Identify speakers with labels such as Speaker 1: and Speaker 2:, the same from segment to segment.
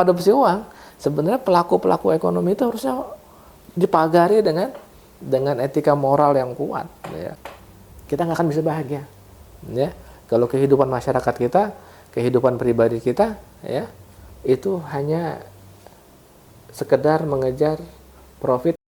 Speaker 1: adopsi uang, sebenarnya pelaku-pelaku ekonomi itu harusnya dipagari dengan etika moral yang kuat. Ya. Kita nggak akan bisa bahagia. Ya. Kalau kehidupan masyarakat kita, kehidupan pribadi kita, ya, itu hanya sekedar mengejar profit.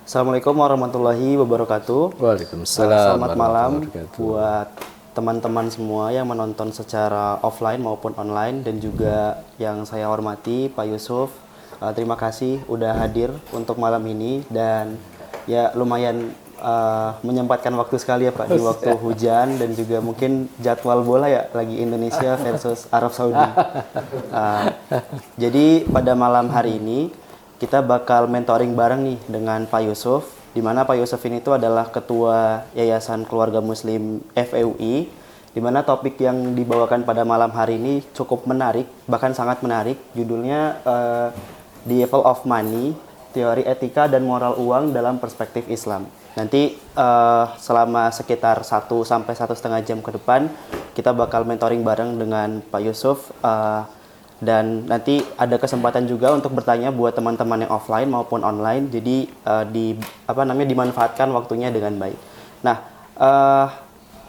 Speaker 2: Assalamualaikum warahmatullahi wabarakatuh.
Speaker 1: Waalaikumsalam.
Speaker 2: Selamat malam buat teman-teman semua yang menonton secara offline maupun online, dan juga yang saya hormati Pak Yusuf. Terima kasih udah hadir untuk malam ini, dan ya lumayan menyempatkan waktu sekali ya Pak di waktu hujan, dan juga mungkin jadwal bola ya lagi Indonesia versus Arab Saudi. Jadi pada malam hari ini kita bakal mentoring bareng nih dengan Pak Yusuf, di mana Pak Yusuf ini itu adalah Ketua Yayasan Keluarga Muslim FEUI, di mana topik yang dibawakan pada malam hari ini cukup menarik, bahkan sangat menarik. Judulnya The Evil of Money, Teori Etika dan Moral Uang dalam Perspektif Islam. Nanti selama sekitar 1-1,5 jam ke depan, kita bakal mentoring bareng dengan Pak Yusuf. Dan nanti ada kesempatan juga untuk bertanya buat teman-teman yang offline maupun online. Jadi dimanfaatkan waktunya dengan baik. Nah,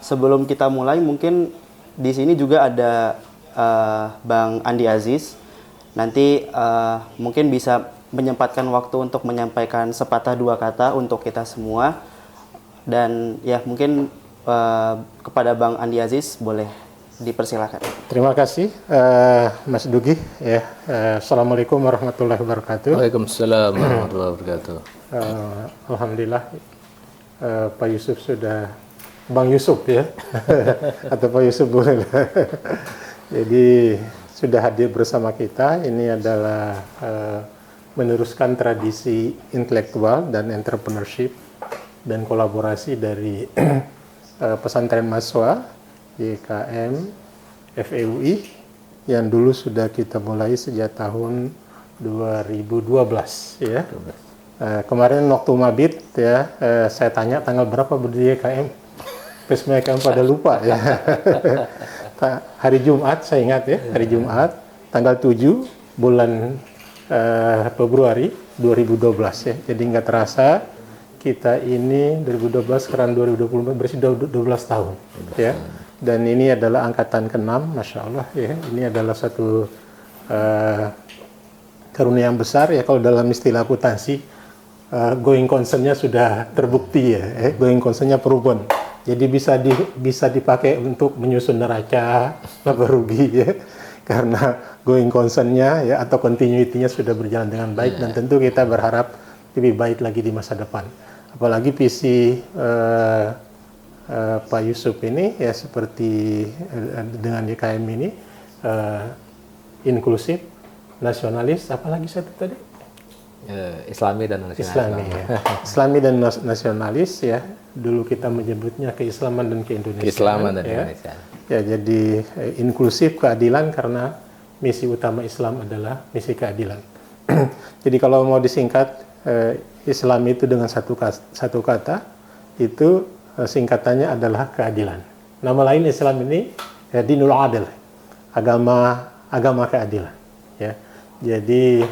Speaker 2: sebelum kita mulai, mungkin di sini juga ada Bang Andi Aziz. Nanti mungkin bisa menyempatkan waktu untuk menyampaikan sepatah dua kata untuk kita semua. Dan ya mungkin kepada Bang Andi Aziz boleh dipersilakan.
Speaker 3: Terima kasih Mas Dugi. Ya, Assalamualaikum warahmatullahi wabarakatuh.
Speaker 1: Waalaikumsalam warahmatullahi wabarakatuh.
Speaker 3: Alhamdulillah Pak Yusuf sudah, Bang Yusuf ya, atau Pak Yusuf boleh. Jadi sudah hadir bersama kita. Ini adalah meneruskan tradisi intelektual dan entrepreneurship dan kolaborasi dari pesantren Maswa YKM FEUI yang dulu sudah kita mulai sejak tahun 2012 ya. Kemarin waktu mabit ya, saya tanya tanggal berapa berdiri YKM, terus mereka pada lupa ya. Hari Jumat saya ingat ya, hari Jumat tanggal 7 bulan Februari 2012 ya. Jadi nggak terasa kita ini 2012 sekarang 2024 bersih 12 tahun ya. Dan ini adalah angkatan ke-6, Masya Allah ya. Ini adalah satu karunia yang besar ya. Kalau dalam istilah akuntansi, going concern-nya sudah terbukti ya. Going concern-nya proven. Jadi bisa dipakai untuk menyusun neraca laba rugi ya. Karena going concern-nya ya, atau continuity-nya sudah berjalan dengan baik, dan tentu kita berharap lebih baik lagi di masa depan. Apalagi visi Pak Yusuf ini ya seperti dengan YKM ini inklusif, nasionalis, apalagi satu tadi?
Speaker 1: Islami dan nasionalis.
Speaker 3: Islami, ya. Islami dan nasionalis ya. Dulu kita menyebutnya keislaman dan keindonesiaan.
Speaker 1: Keislaman dan
Speaker 3: ya.
Speaker 1: Indonesia.
Speaker 3: Ya, jadi inklusif, keadilan, karena misi utama Islam adalah misi keadilan. Jadi kalau mau disingkat, Islam itu dengan satu kata itu singkatannya adalah keadilan. Nama lain Islam ini ya, Dinul Adil, agama keadilan. Ya, jadi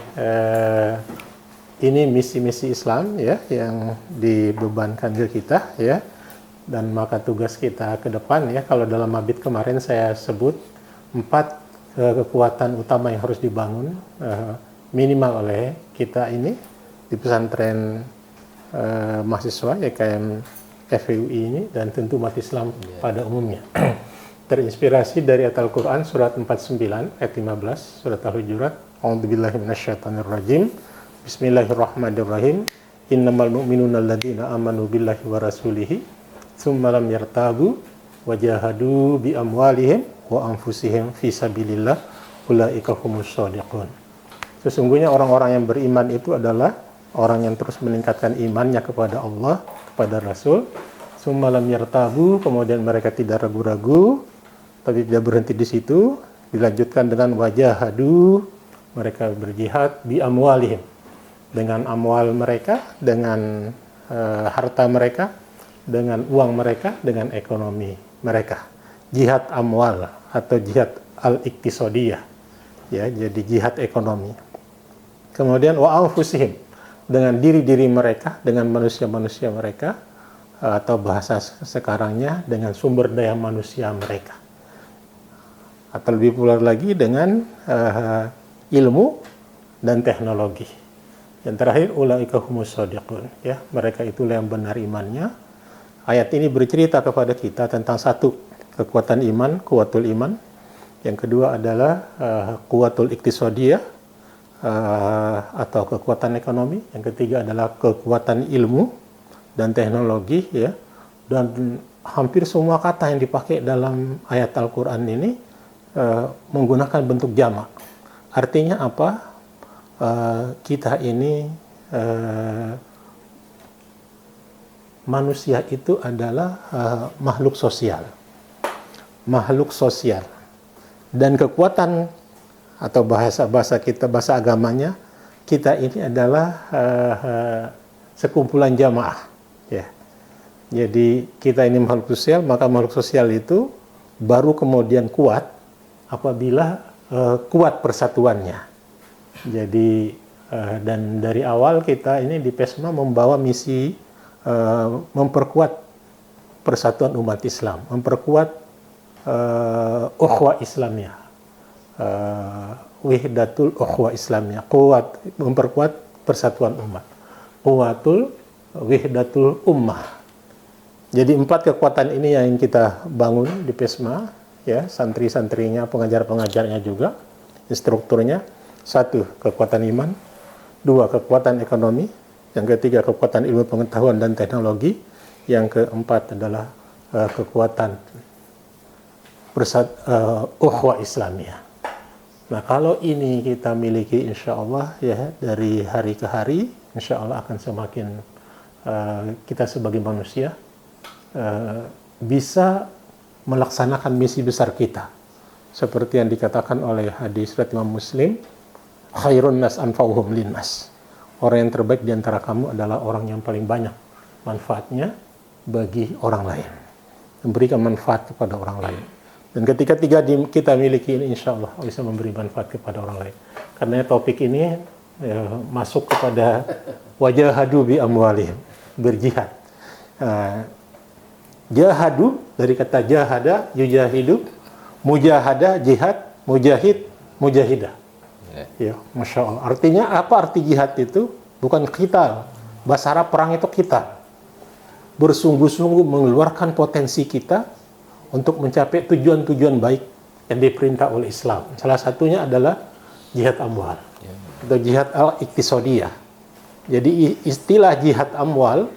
Speaker 3: ini misi-misi Islam ya yang dibebankan ke kita ya, dan maka tugas kita ke depan ya. Kalau dalam mabit kemarin saya sebut 4 kekuatan utama yang harus dibangun minimal oleh kita ini di pesantren mahasiswa YKM FEUI ini, dan tentu umat Islam pada umumnya. Terinspirasi dari Al-Quran surat 49 ayat 15, surat Al-Hujurat. A'udzubillahi minasyaitonirrajim. Bismillahirrahmanirrahim. Innamal mu'minuna alladzina amanu billahi wa rasulihi tsumma lam yartabu wa jahadu bi amwalihim wa anfusihim fi sabilillah ulaika humus shadiqun. Sesungguhnya orang-orang yang beriman itu adalah orang yang terus meningkatkan imannya kepada Allah, kepada Rasul. Tsumma lam yartabu, kemudian mereka tidak ragu-ragu, tapi tidak berhenti di situ, dilanjutkan dengan wajahadu, mereka berjihad bi amwalihim, dengan amwal mereka, dengan harta mereka, dengan uang mereka, dengan ekonomi mereka. Jihad amwal atau jihad al-iktisodiyah, ya, jadi jihad ekonomi. Kemudian wa anfusihim, dengan diri-diri mereka, dengan manusia-manusia mereka, atau bahasa sekarangnya dengan sumber daya manusia mereka. Atau lebih populer lagi dengan ilmu dan teknologi. Yang terakhir, ulaika humus shadiqun, ya, mereka itulah yang benar imannya. Ayat ini bercerita kepada kita tentang satu, kekuatan iman, kuwatul iman. Yang kedua adalah kuwatul iktisadiyah, atau kekuatan ekonomi. Yang ketiga adalah kekuatan ilmu dan teknologi, ya. Dan hampir semua kata yang dipakai dalam ayat Al-Quran ini menggunakan bentuk jamak. Artinya apa? Kita ini manusia itu adalah makhluk sosial, dan kekuatan atau bahasa kita, bahasa agamanya, kita ini adalah sekumpulan jamaah, ya. Jadi kita ini makhluk sosial, maka makhluk sosial itu baru kemudian kuat apabila kuat persatuannya. Jadi dan dari awal kita ini di PESMA membawa misi memperkuat persatuan umat Islam, memperkuat ukhuwah Islamiyah, wihdatul ukhuwah Islamiyah, kuat memperkuat persatuan umat, kuatul wihdatul ummah. Jadi 4 kekuatan ini yang kita bangun di PESMA, ya, santri-santrinya, pengajar-pengajarnya juga, instrukturnya. 1, kekuatan iman. 2, kekuatan ekonomi. Yang ketiga, kekuatan ilmu pengetahuan dan teknologi. Yang keempat adalah kekuatan ukhuwah Islamiyah. Nah, kalau ini kita miliki, insya Allah, ya, dari hari ke hari, insya Allah akan semakin kita sebagai manusia bisa melaksanakan misi besar kita. Seperti yang dikatakan oleh hadis riwayat Imam Muslim, khairun nas anfa'uhum linnas. Orang yang terbaik di antara kamu adalah orang yang paling banyak manfaatnya bagi orang lain, memberikan manfaat kepada orang lain. Dan ketika kita miliki ini, insya Allah bisa memberi manfaat kepada orang lain. Karena topik ini masuk kepada wajahadu bi amwalihim, berjihad. Jahadu dari kata jahada, yujahidu, mujahadah, jihad, mujahid, mujahidah. Ya, Masya Allah. Artinya apa arti jihad itu? Bukan kita. Bahasa Arab perang itu kita. Bersungguh-sungguh mengeluarkan potensi kita untuk mencapai tujuan-tujuan baik yang diperintah oleh Islam. Salah satunya adalah jihad amwal. Atau jihad al-iktisadiyah. Jadi istilah jihad amwal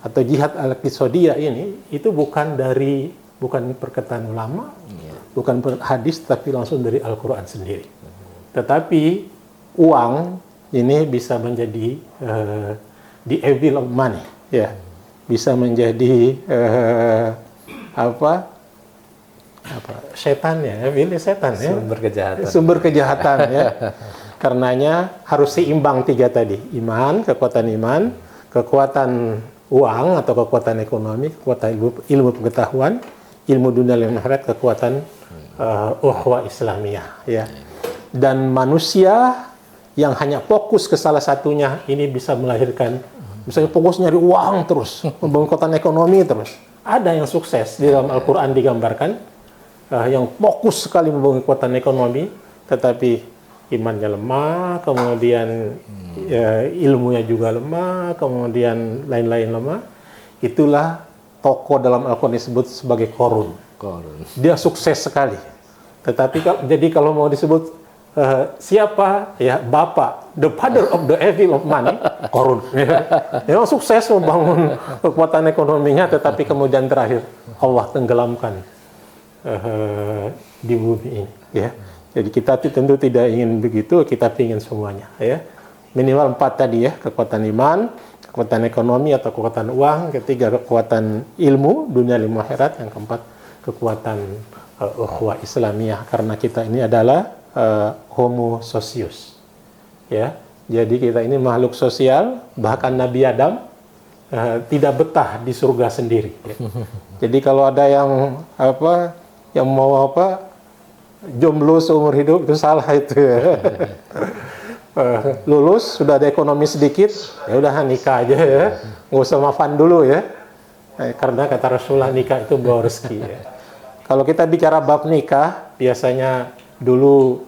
Speaker 3: atau jihad al-iktisadiyah ini itu bukan perkataan ulama, bukan hadis, tapi langsung dari Al-Quran sendiri. Tetapi uang ini bisa menjadi the evil of money, ya, bisa menjadi setan, ya, evil setan, ya, sumber kejahatan, ya. Karenanya harus seimbang 3 tadi, iman, kekuatan uang atau kekuatan ekonomi, kekuatan ilmu pengetahuan, ilmu dunia dan akhirat, kekuatan ukhuwah Islamiyah, ya. Dan manusia yang hanya fokus ke salah satunya ini bisa melahirkan, misalnya fokus nyari uang terus, membangun kekuatan ekonomi terus. Ada yang sukses di dalam Al-Quran digambarkan, yang fokus sekali membangun kekuatan ekonomi, tetapi imannya lemah, kemudian ilmunya juga lemah, kemudian lain-lain lemah. Itulah tokoh dalam Al-Quran disebut sebagai Qarun. Dia sukses sekali. Tetapi jadi kalau mau disebut siapa, ya, bapak, the father of the evil of money, Qarun. Dia sukses membangun kekuatan ekonominya, tetapi kemudian terakhir Allah tenggelamkan di bumi ini, ya. Jadi kita tentu tidak ingin begitu, kita ingin semuanya, ya. Minimal 4 tadi, ya, kekuatan iman, kekuatan ekonomi atau kekuatan uang, ketiga kekuatan ilmu dunia ilmu akhirat, yang keempat kekuatan ukhuwah Islamiyah, karena kita ini adalah homo socius, ya. Jadi kita ini makhluk sosial, bahkan Nabi Adam tidak betah di surga sendiri. Ya. Jadi kalau ada yang mau jomblo seumur hidup, itu salah itu. Ya. Lulus sudah ada ekonomi sedikit, ya udah nikah aja ya, nggak usah maafan dulu ya. Karena kata Rasulullah nikah itu bawa rezeki. Ya. Kalau kita bicara bab nikah, biasanya dulu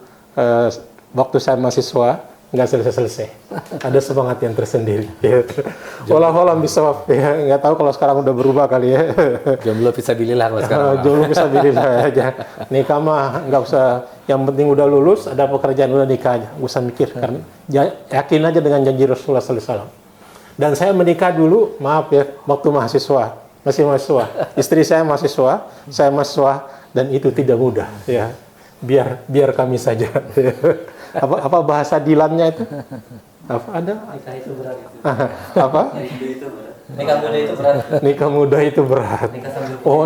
Speaker 3: waktu saya mahasiswa nggak selesai-selesai. Ada semangat yang tersendiri. Ya. Walau bisa ya, nggak tahu kalau sekarang udah berubah kali ya.
Speaker 1: Jomblo fisabilillah kalau sekarang.
Speaker 3: Jomblo fisabilillah aja. Nikah mah nggak usah. Yang penting udah lulus, ada pekerjaan udah nikah aja. Nggak usah mikir karena yakin aja dengan janji Rasulullah SAW. Dan saya menikah dulu, maaf ya, waktu mahasiswa, masih mahasiswa. Istri saya mahasiswa, dan itu tidak mudah ya. Biar kami saja. Apa bahasa Dilannya itu? Apa ada?
Speaker 4: Nikah itu berat.
Speaker 3: Apa?
Speaker 4: Nikah muda itu berat.
Speaker 3: Nikah muda itu berat.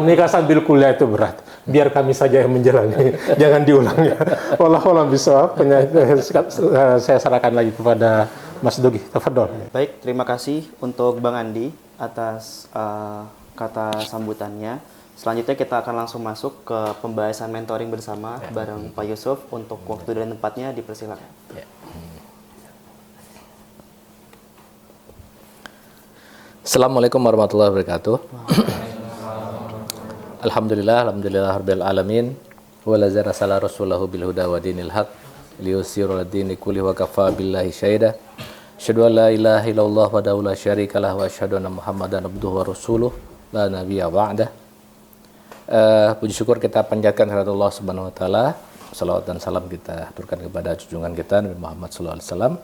Speaker 3: Nikah sambil kuliah itu berat. Biar kami saja yang menjalani. Jangan diulang ya. Wallahu bisa. Saya serahkan lagi kepada Mas Dogi. Tafadhol.
Speaker 2: Baik, terima kasih untuk Bang Andi atas kata sambutannya. Selanjutnya kita akan langsung masuk ke pembahasan mentoring bersama bareng Pak Yusuf. Untuk waktu dan tempatnya dipersilakan.
Speaker 1: Ya. Assalamualaikum warahmatullahi wabarakatuh. Alhamdulillah rabbil alamin. Wa la zara rasulahu bil huda wa dinil haq liyusiru ad-dini kulli wa kafa billahi syahida. Asyhadu an la ilaha illallah wa la syarikalah wa asyhadu anna Muhammadan abduhu wa rasuluh la nabiyya ba'dah. Puji syukur kita panjatkan kepada Allah Subhanahu wa taala. Salawat dan salam kita aturkan kepada junjungan kita Nabi Muhammad sallallahu alaihi wasallam.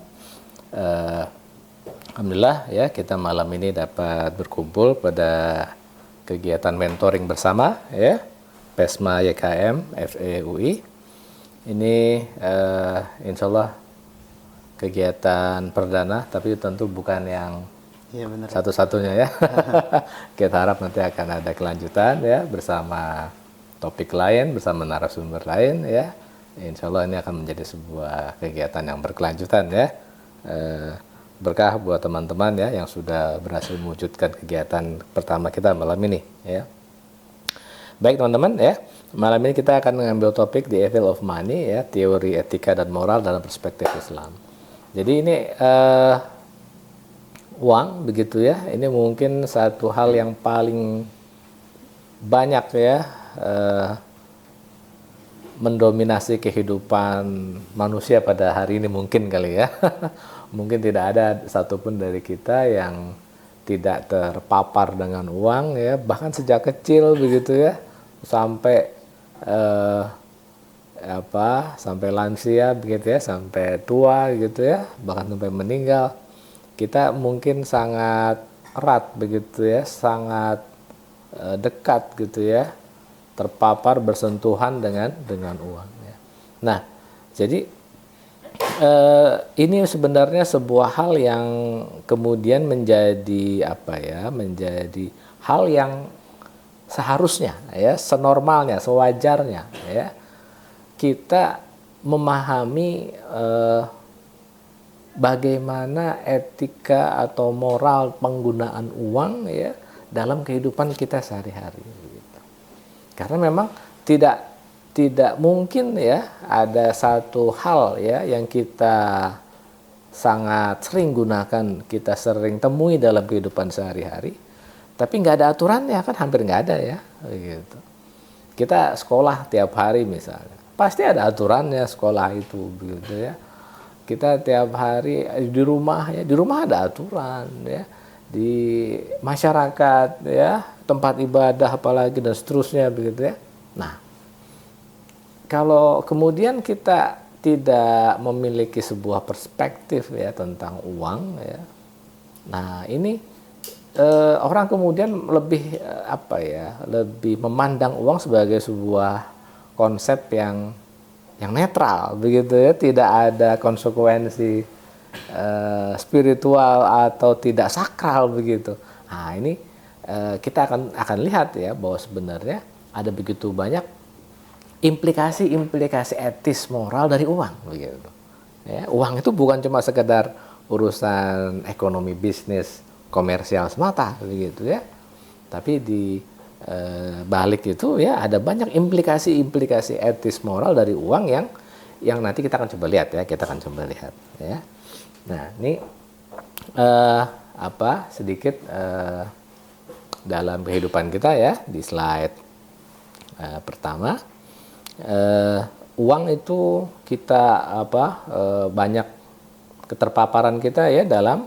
Speaker 1: Alhamdulillah ya, kita malam ini dapat berkumpul pada kegiatan mentoring bersama ya, PESMA YKM FEUI. Ini insya Allah kegiatan perdana, tapi tentu bukan yang satu-satunya ya. Kita harap nanti akan ada kelanjutan ya, bersama topik lain, bersama narasumber lain ya. Insya Allah ini akan menjadi sebuah kegiatan yang berkelanjutan ya. Berkah buat teman-teman ya yang sudah berhasil mewujudkan kegiatan pertama kita malam ini ya. Baik teman-teman ya, malam ini kita akan mengambil topik The Evil of Money ya, teori etika dan moral dalam perspektif Islam. Jadi ini uang begitu ya, ini mungkin satu hal yang paling banyak ya mendominasi kehidupan manusia pada hari ini mungkin kali ya. Mungkin tidak ada satupun dari kita yang tidak terpapar dengan uang ya, bahkan sejak kecil begitu ya, sampai sampai lansia begitu ya, sampai tua gitu ya, bahkan sampai meninggal. Kita mungkin sangat erat begitu ya, sangat dekat gitu ya, terpapar bersentuhan dengan uang ya. Nah, jadi ini sebenarnya sebuah hal yang kemudian menjadi menjadi hal yang seharusnya ya, senormalnya, sewajarnya ya, kita memahami bagaimana etika atau moral penggunaan uang ya dalam kehidupan kita sehari-hari gitu. Karena memang tidak mungkin ya ada satu hal ya yang kita sangat sering gunakan, kita sering temui dalam kehidupan sehari-hari, tapi nggak ada aturannya, kan hampir nggak ada ya gitu. Kita sekolah tiap hari misalnya, pasti ada aturannya sekolah itu begitu ya. Kita tiap hari di rumah ada aturan ya, di masyarakat ya, tempat ibadah apalagi dan seterusnya begitu ya. Nah, kalau kemudian kita tidak memiliki sebuah perspektif ya tentang uang ya, nah ini orang kemudian lebih lebih memandang uang sebagai sebuah konsep yang netral begitu ya, tidak ada konsekuensi spiritual atau tidak sakral begitu. Nah ini kita akan lihat ya bahwa sebenarnya ada begitu banyak implikasi etis moral dari uang begitu Ya, uang itu bukan cuma sekedar urusan ekonomi bisnis komersial semata begitu ya. Tapi di balik itu ya ada banyak implikasi-implikasi etis moral dari uang yang nanti kita akan coba lihat ya, ya. Nah, ini sedikit dalam kehidupan kita ya di slide pertama. Uang itu kita banyak keterpaparan kita ya dalam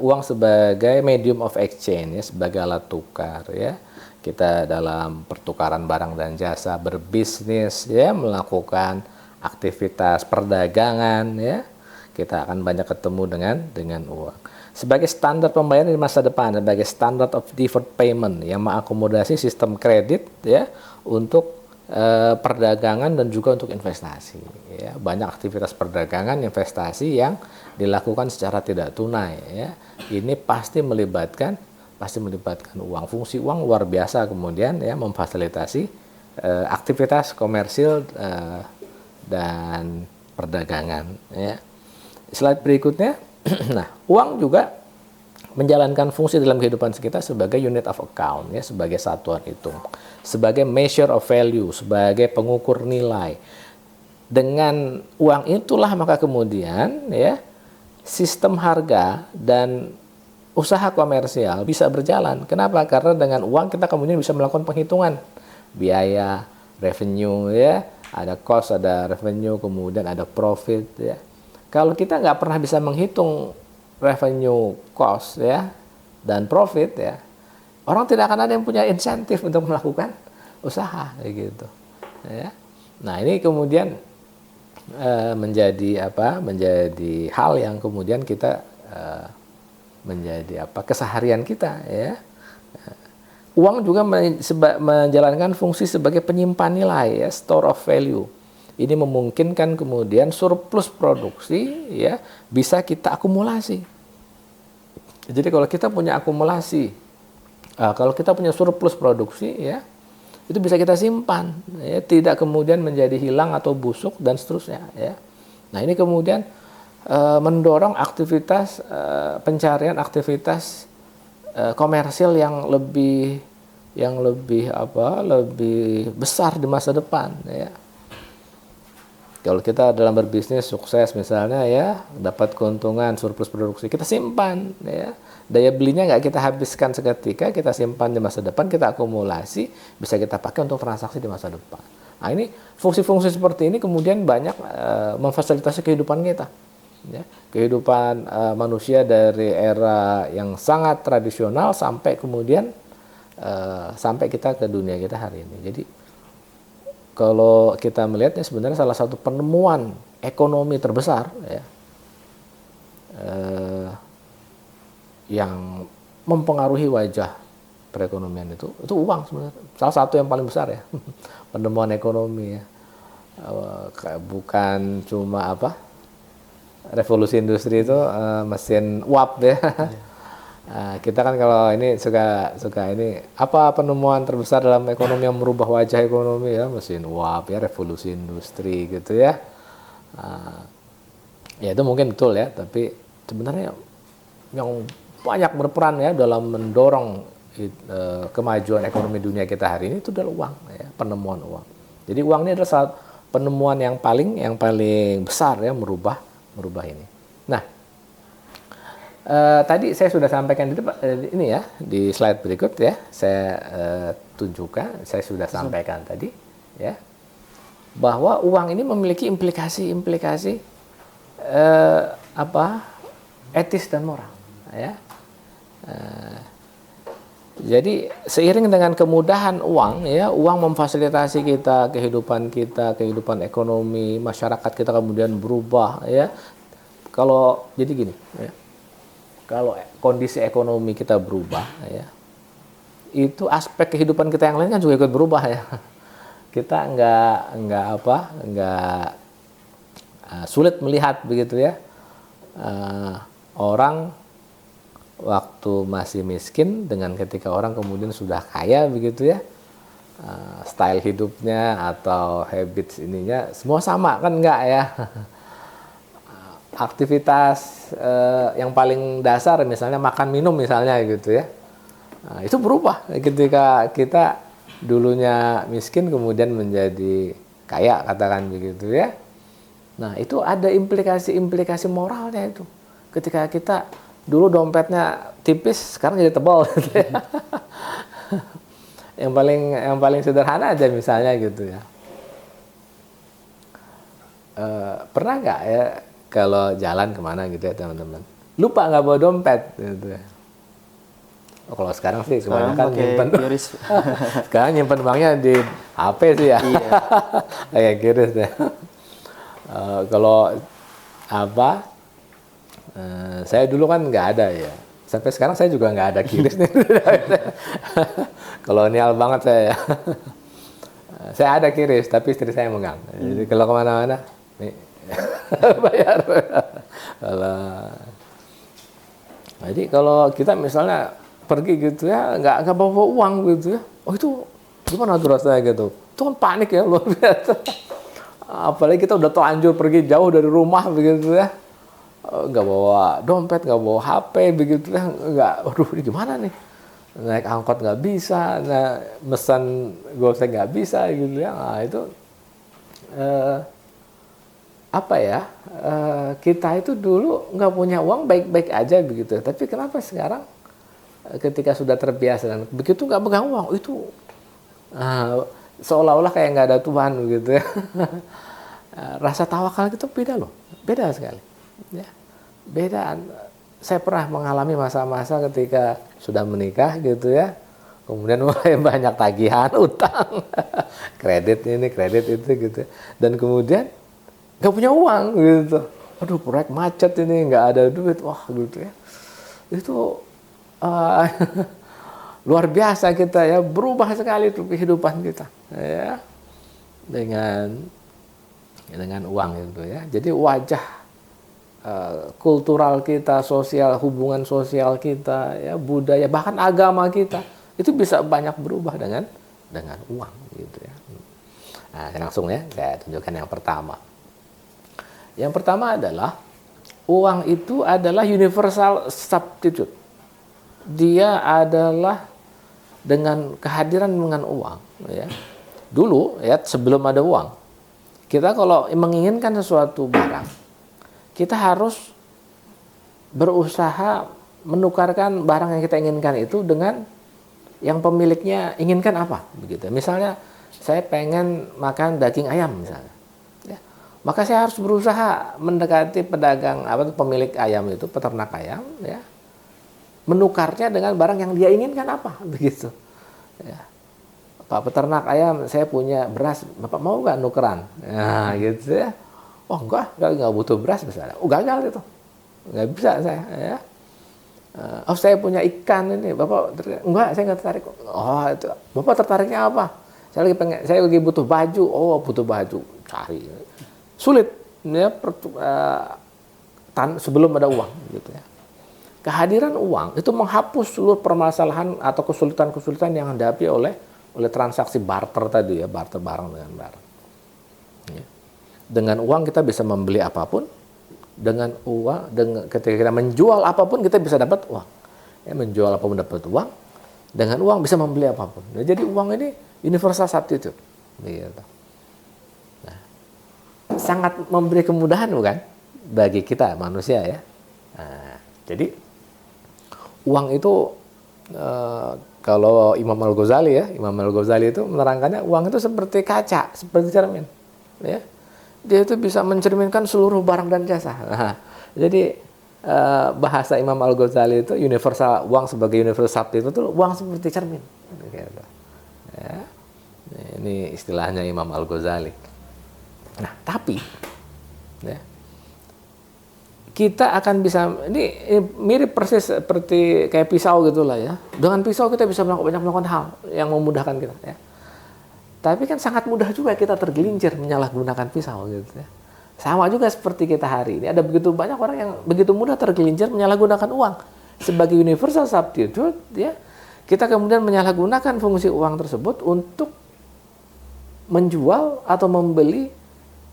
Speaker 1: uang sebagai medium of exchange ya, sebagai alat tukar ya. Kita dalam pertukaran barang dan jasa, berbisnis ya, melakukan aktivitas perdagangan ya. Kita akan banyak ketemu dengan uang. Sebagai standar pembayaran di masa depan, sebagai standard of deferred payment yang mengakomodasi sistem kredit ya untuk perdagangan dan juga untuk investasi ya. Banyak aktivitas perdagangan, investasi yang dilakukan secara tidak tunai ya. Ini pasti melibatkan uang. Fungsi uang luar biasa kemudian ya, memfasilitasi aktivitas komersil dan perdagangan ya. Slide berikutnya. Nah, uang juga menjalankan fungsi dalam kehidupan kita sebagai unit of account ya, sebagai satuan hitung, sebagai measure of value, sebagai pengukur nilai. Dengan uang itulah maka kemudian ya sistem harga dan usaha komersial bisa berjalan. Kenapa? Karena dengan uang kita kemudian bisa melakukan penghitungan biaya, revenue ya, ada cost, ada revenue, kemudian ada profit ya. Kalau kita nggak pernah bisa menghitung revenue, cost ya dan profit ya, orang tidak akan ada yang punya insentif untuk melakukan usaha gitu ya. Nah, ini kemudian menjadi hal yang kemudian kita menjadi keseharian kita ya. Uang juga menjalankan fungsi sebagai penyimpan nilai ya, store of value. Ini memungkinkan kemudian surplus produksi ya bisa kita akumulasi. Jadi kalau kita punya akumulasi, kalau kita punya surplus produksi ya, itu bisa kita simpan ya, tidak kemudian menjadi hilang atau busuk dan seterusnya ya. Nah, ini kemudian mendorong aktivitas pencarian aktivitas komersil yang lebih besar di masa depan ya. Kalau kita dalam berbisnis sukses misalnya ya, dapat keuntungan surplus produksi, kita simpan ya. Daya belinya nggak kita habiskan seketika, kita simpan di masa depan, kita akumulasi, bisa kita pakai untuk transaksi di masa depan. Nah, ini fungsi-fungsi seperti ini kemudian banyak memfasilitasi kehidupan kita. Ya. Kehidupan manusia dari era yang sangat tradisional sampai kemudian sampai kita ke dunia kita hari ini. Jadi kalau kita melihatnya sebenarnya salah satu penemuan ekonomi terbesar ya, yang mempengaruhi wajah perekonomian itu uang sebenarnya. Salah satu yang paling besar ya, penemuan ekonomi ya. Bukan cuma revolusi industri itu mesin uap ya. Kita kan kalau ini suka ini apa penemuan terbesar dalam ekonomi yang merubah wajah ekonomi ya, mesin uap ya, revolusi industri gitu ya. Ya itu mungkin betul ya, tapi sebenarnya yang banyak berperan ya dalam mendorong kemajuan ekonomi dunia kita hari ini itu adalah uang ya, penemuan uang. Jadi uang ini adalah salah penemuan yang paling besar ya, merubah ini. Nah, tadi saya sudah sampaikan ini ya di slide berikut ya, saya tunjukkan, saya sudah sampaikan tadi ya, bahwa uang ini memiliki implikasi etis dan moral ya. Jadi seiring dengan kemudahan uang ya, uang memfasilitasi kehidupan ekonomi masyarakat kita kemudian berubah ya. Kalau jadi gini ya, kalau kondisi ekonomi kita berubah ya, itu aspek kehidupan kita yang lain kan juga ikut berubah ya. Kita nggak sulit melihat begitu ya, orang waktu masih miskin dengan ketika orang kemudian sudah kaya begitu ya, style hidupnya atau habits ininya semua sama kan, enggak ya. aktivitas yang paling dasar misalnya makan minum misalnya gitu ya. Nah, itu berubah ketika kita dulunya miskin kemudian menjadi kaya, katakan begitu ya. Nah, itu ada implikasi-implikasi moralnya itu. Ketika kita dulu dompetnya tipis, sekarang jadi tebal gitu ya. yang paling sederhana aja misalnya gitu ya. Pernah nggak ya kalau jalan kemana gitu ya teman-teman, lupa nggak bawa dompet gitu ya. Oh, kalau sekarang sih kebanyakan nyimpen sekarang nyimpen banknya di HP sih ya. Iya. Kayak QRIS ya. Kalau apa? Saya dulu kan nggak ada ya. Sampai sekarang saya juga nggak ada QRIS nih. Kolonial banget saya ya. Saya ada QRIS tapi istri saya megang. Jadi kalau kemana-mana nih bayar. Jadi kalau kita misalnya pergi gitu ya, nggak bawa uang gitu ya, oh itu gimana tuh rasanya gitu? Itu kan panik ya luar biasa. Apalagi kita udah terlanjur pergi jauh dari rumah begitu ya, nggak bawa dompet, nggak bawa HP begitu ya, nggak, aduh ini gimana nih? Naik angkot nggak bisa, nah, mesen gojek nggak bisa gitu ya, nah itu apa ya? Kita itu dulu nggak punya uang baik-baik aja begitu, tapi kenapa sekarang? Ketika sudah terbiasa dan begitu nggak pegang uang itu seolah-olah kayak nggak ada Tuhan begitu ya. Rasa tawakal itu beda loh, beda sekali ya, beda. Saya pernah mengalami masa-masa ketika sudah menikah gitu ya, kemudian mulai banyak tagihan utang, kredit ini kredit itu gitu, dan kemudian nggak punya uang gitu. Aduh, proyek macet ini, nggak ada duit, wah gitu ya. Itu luar biasa kita ya, berubah sekali tuh kehidupan kita ya dengan uang itu ya. Jadi wajah kultural kita, sosial, hubungan sosial kita ya, budaya bahkan agama kita itu bisa banyak berubah dengan uang gitu ya. Nah, langsung ya saya tunjukkan yang pertama. Yang pertama adalah uang itu adalah universal substitute. Dia adalah dengan kehadiran dengan uang ya. Dulu ya sebelum ada uang, kita kalau menginginkan sesuatu barang, kita harus berusaha menukarkan barang yang kita inginkan itu dengan yang pemiliknya inginkan apa begitu. Misalnya saya pengen makan daging ayam misalnya ya, maka saya harus berusaha mendekati pedagang pemilik ayam itu, peternak ayam ya, menukarnya dengan barang yang dia inginkan apa begitu ya. Pak peternak ayam, saya punya beras, Bapak mau nggak nukeran? Nah gitu ya. Oh enggak butuh beras misalnya. Oh gagal itu, nggak bisa saya ya. Oh saya punya ikan ini, Bapak enggak, saya nggak tertarik. Oh itu, Bapak tertariknya apa? Saya lagi butuh baju. Oh butuh baju, cari sulit ya sebelum ada uang gitu ya. Kehadiran uang itu menghapus seluruh permasalahan atau kesulitan-kesulitan yang dihadapi oleh transaksi barter tadi ya, barter barang dengan barang. Ya. Dengan uang kita bisa membeli apapun, dengan uang, ketika kita menjual apapun kita bisa dapat uang. Ya, menjual apapun dapat uang, dengan uang bisa membeli apapun. Nah, jadi uang ini universal substitute. Gitu. Nah, sangat memberi kemudahan bukan bagi kita manusia ya. Nah, jadi uang itu kalau Imam Al-Ghazali itu menerangkannya uang itu seperti kaca, seperti cermin, ya. Dia itu bisa mencerminkan seluruh barang dan jasa. Nah, jadi bahasa Imam Al-Ghazali itu universal, uang sebagai universal substitute itu uang seperti cermin. Gitu. Ya. Ini istilahnya Imam Al-Ghazali. Nah, tapi ya, kita akan bisa, ini mirip persis seperti kayak pisau gitulah ya. Dengan pisau kita bisa melakukan hal yang memudahkan kita ya. Tapi kan sangat mudah juga kita tergelincir menyalahgunakan pisau gitu ya. Sama juga seperti kita hari ini, ada begitu banyak orang yang begitu mudah tergelincir menyalahgunakan uang sebagai universal substitute ya. Kita kemudian menyalahgunakan fungsi uang tersebut untuk menjual atau membeli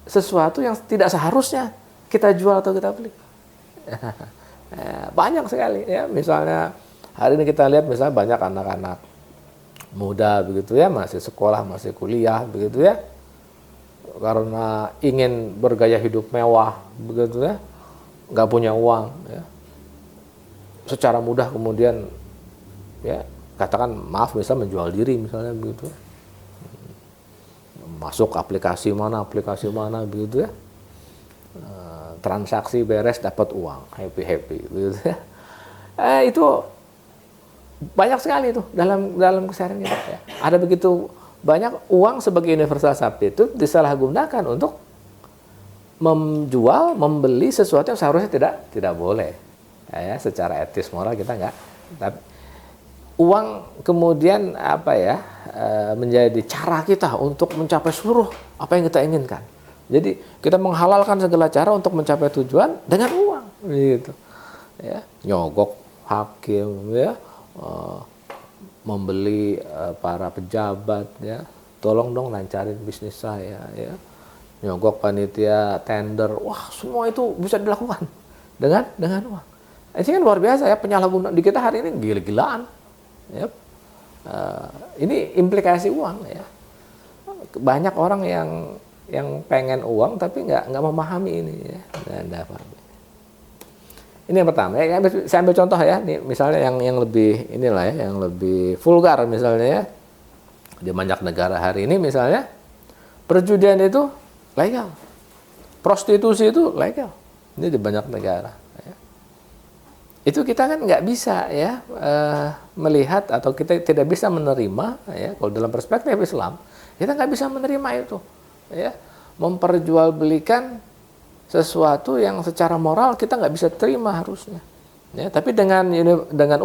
Speaker 1: sesuatu yang tidak seharusnya kita jual atau kita beli. Banyak sekali ya, misalnya hari ini kita lihat misalnya banyak anak-anak muda begitu ya, masih sekolah, masih kuliah begitu ya, karena ingin bergaya hidup mewah begitu ya, nggak punya uang ya, secara mudah kemudian ya katakan maaf misalnya menjual diri misalnya begitu, masuk aplikasi mana begitu ya, transaksi beres dapat uang, happy begitu ya. Itu banyak sekali itu dalam keseharian kita ya. Ada begitu banyak uang sebagai universal substitute disalahgunakan untuk menjual, membeli sesuatu yang seharusnya tidak boleh. Ya, secara etis moral kita nggak. Tapi uang kemudian menjadi cara kita untuk mencapai seluruh apa yang kita inginkan. Jadi kita menghalalkan segala cara untuk mencapai tujuan dengan uang, gitu. Ya, nyogok hakim, ya, membeli para pejabat, ya, tolong dong lancarin bisnis saya, ya, nyogok panitia tender, wah semua itu bisa dilakukan dengan uang. Ini kan luar biasa ya, penyalahgunaan di kita hari ini gila-gilaan, ya. Ini implikasi uang, ya. Banyak orang yang pengen uang tapi nggak memahami ini, ya. Ini yang pertama ya, saya ambil contoh ya, nih misalnya yang lebih inilah ya, yang lebih vulgar misalnya ya, di banyak negara hari ini misalnya perjudian itu legal, prostitusi itu legal, ini di banyak negara. Ya. Itu kita kan nggak bisa ya melihat atau kita tidak bisa menerima ya, kalau dalam perspektif Islam kita nggak bisa menerima itu. Ya, memperjualbelikan sesuatu yang secara moral kita nggak bisa terima harusnya. Ya, tapi dengan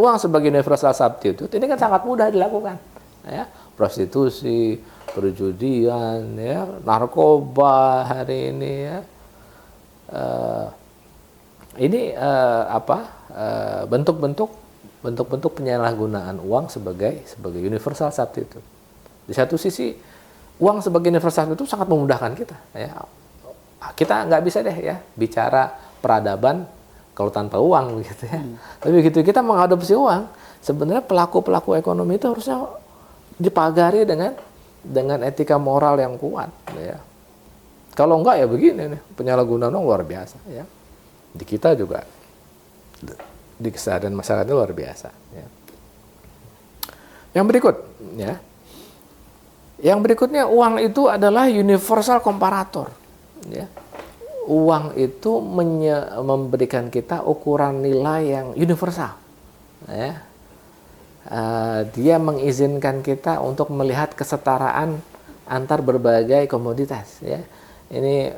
Speaker 1: uang sebagai universal substitute ini kan sangat mudah dilakukan. Ya, prostitusi, perjudian, ya, narkoba hari ini ya. Ini bentuk-bentuk penyalahgunaan uang sebagai universal substitute. Di satu sisi uang sebagai universal itu sangat memudahkan kita. Ya. Kita nggak bisa deh ya bicara peradaban kalau tanpa uang gitu ya. Tapi begitu kita mengadopsi uang, sebenarnya pelaku ekonomi itu harusnya dipagari dengan etika moral yang kuat. Ya. Kalau enggak ya begini nih, penyalahgunaan uang luar biasa. Ya. Di kita juga di kesadaran masyarakat itu luar biasa. Ya. Yang berikut, ya. Yang berikutnya, uang itu adalah universal komparator. Ya. Uang itu memberikan kita ukuran nilai yang universal. Ya. Dia mengizinkan kita untuk melihat kesetaraan antar berbagai komoditas. Ya. Ini